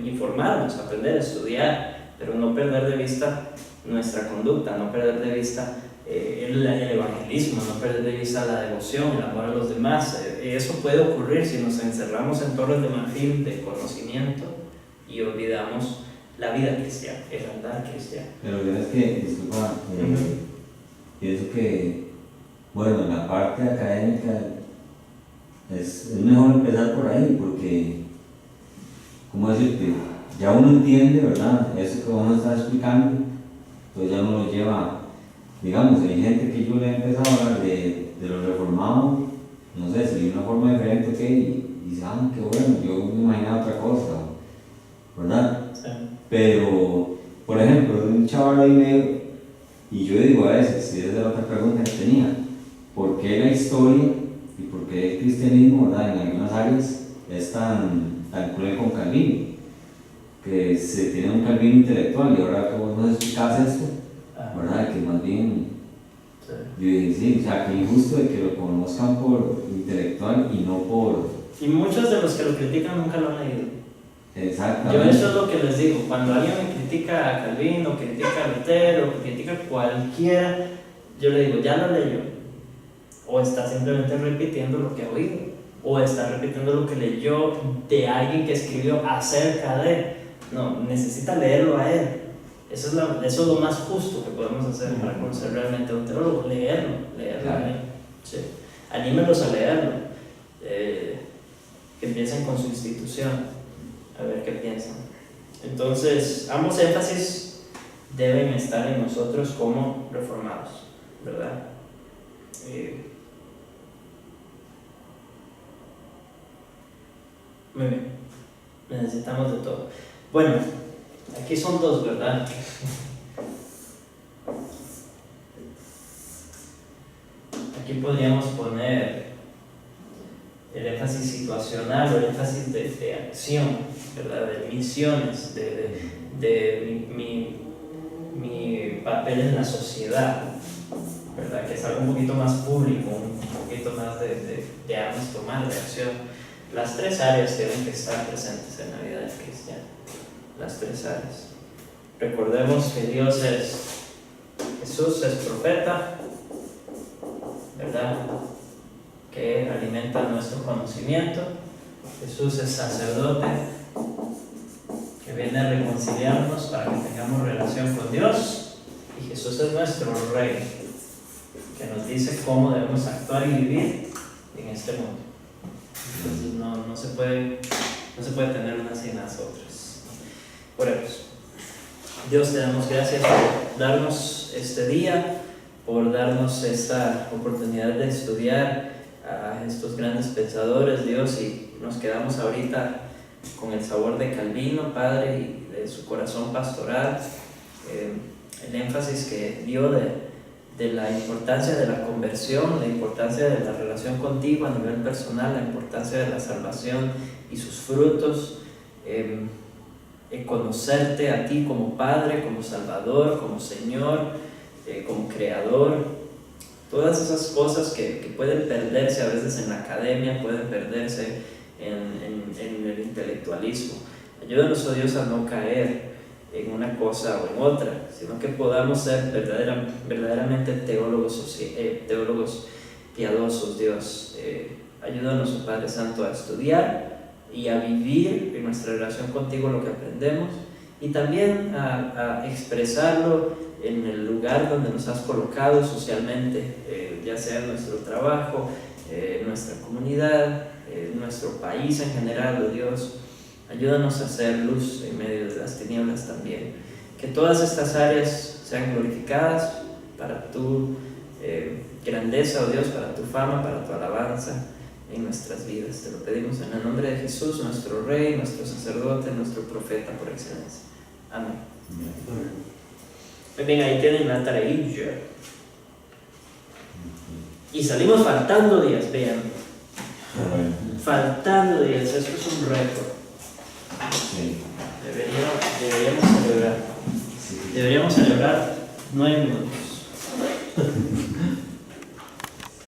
informarnos, aprender, estudiar, pero no perder de vista nuestra conducta, no perder de vista el evangelismo, no perder de vista la devoción, el amor a los demás. Eso puede ocurrir si nos encerramos en torres de marfil de conocimiento y olvidamos la vida cristiana, el andar cristiano. Pero la verdad es que, disculpa, pienso que, bueno, en la parte académica es mejor empezar por ahí, porque, ¿cómo decirte? Ya uno entiende, ¿verdad? Eso que uno está explicando, entonces ya uno lo lleva, digamos, hay gente que yo le he empezado a hablar de los reformados, no sé, si de una forma diferente, ok, y dice, qué bueno, yo me imaginaba otra cosa, ¿verdad? Sí. Pero, por ejemplo, un chaval ahí medio, y yo digo a veces, y esa es la otra pregunta que tenía, ¿por qué la historia y por qué el cristianismo, ¿verdad?, en algunas áreas es tan cruel con Calvino? Que se tiene un Calvino intelectual, y ahora que vos nos explicás esto, ¿verdad?, que más bien, Sí. yo dije, sí, o sea, que injusto de que lo conozcan por intelectual y no por... Y muchos de los que lo critican nunca lo han leído. Exactamente. Yo eso es lo que les digo, cuando alguien me critica a Calvino, critica a Lutero, critica a cualquiera, yo le digo, ya lo leyó, o está simplemente repitiendo lo que ha oído, o está repitiendo lo que leyó de alguien que escribió acerca de. No, necesita leerlo a él. Eso es lo más justo que podemos hacer para conocer realmente a un teólogo, leerlo Claro. a él. Sí. Anímelos a leerlo, que empiecen con su institución. A ver qué piensan. Entonces, ambos énfasis deben estar en nosotros como reformados, ¿verdad? Muy bien. Necesitamos de todo. Bueno, aquí son dos, ¿verdad? Aquí podríamos poner el énfasis situacional o el énfasis de acción, ¿verdad? De misiones, de mi papel en la sociedad, ¿verdad? Que es algo un poquito más público, un poquito más de armas tomar, de acción. Las tres áreas tienen que estar presentes en la vida del cristiano, las tres áreas. Recordemos que Jesús es profeta, ¿verdad?, que alimenta nuestro conocimiento. Jesús es sacerdote, que viene a reconciliarnos para que tengamos relación con Dios. Y Jesús es nuestro Rey, que nos dice cómo debemos actuar y vivir en este mundo. Entonces no se puede tener unas sin las otras. Oremos. Dios, te damos gracias por darnos este día, por darnos esta oportunidad de estudiar a estos grandes pensadores, Dios, y nos quedamos ahorita con el sabor de Calvino, Padre, y de su corazón pastoral, el énfasis que dio de de la importancia de la conversión, la importancia de la relación contigo a nivel personal, la importancia de la salvación y sus frutos, conocerte a ti como Padre, como Salvador, como Señor, como Creador. Todas esas cosas que pueden perderse a veces en la academia, pueden perderse en el intelectualismo. Ayúdanos, oh Dios, a no caer en una cosa o en otra, sino que podamos ser verdaderamente teólogos piadosos, Dios. Ayúdanos, oh Padre Santo, a estudiar y a vivir en nuestra relación contigo lo que aprendemos, y también a expresarlo en el lugar donde nos has colocado socialmente, ya sea en nuestro trabajo, en nuestra comunidad, en nuestro país en general, oh Dios. Ayúdanos a hacer luz en medio de las tinieblas también. Que todas estas áreas sean glorificadas para tu grandeza, oh Dios, para tu fama, para tu alabanza en nuestras vidas. Te lo pedimos en el nombre de Jesús, nuestro Rey, nuestro sacerdote, nuestro profeta por excelencia. Amén. Muy bien, ahí tienen la tareilla. Y salimos faltando días, vean. Faltando días, esto es un récord. Sí. Deberíamos celebrar. Sí. Deberíamos celebrar 9 minutos.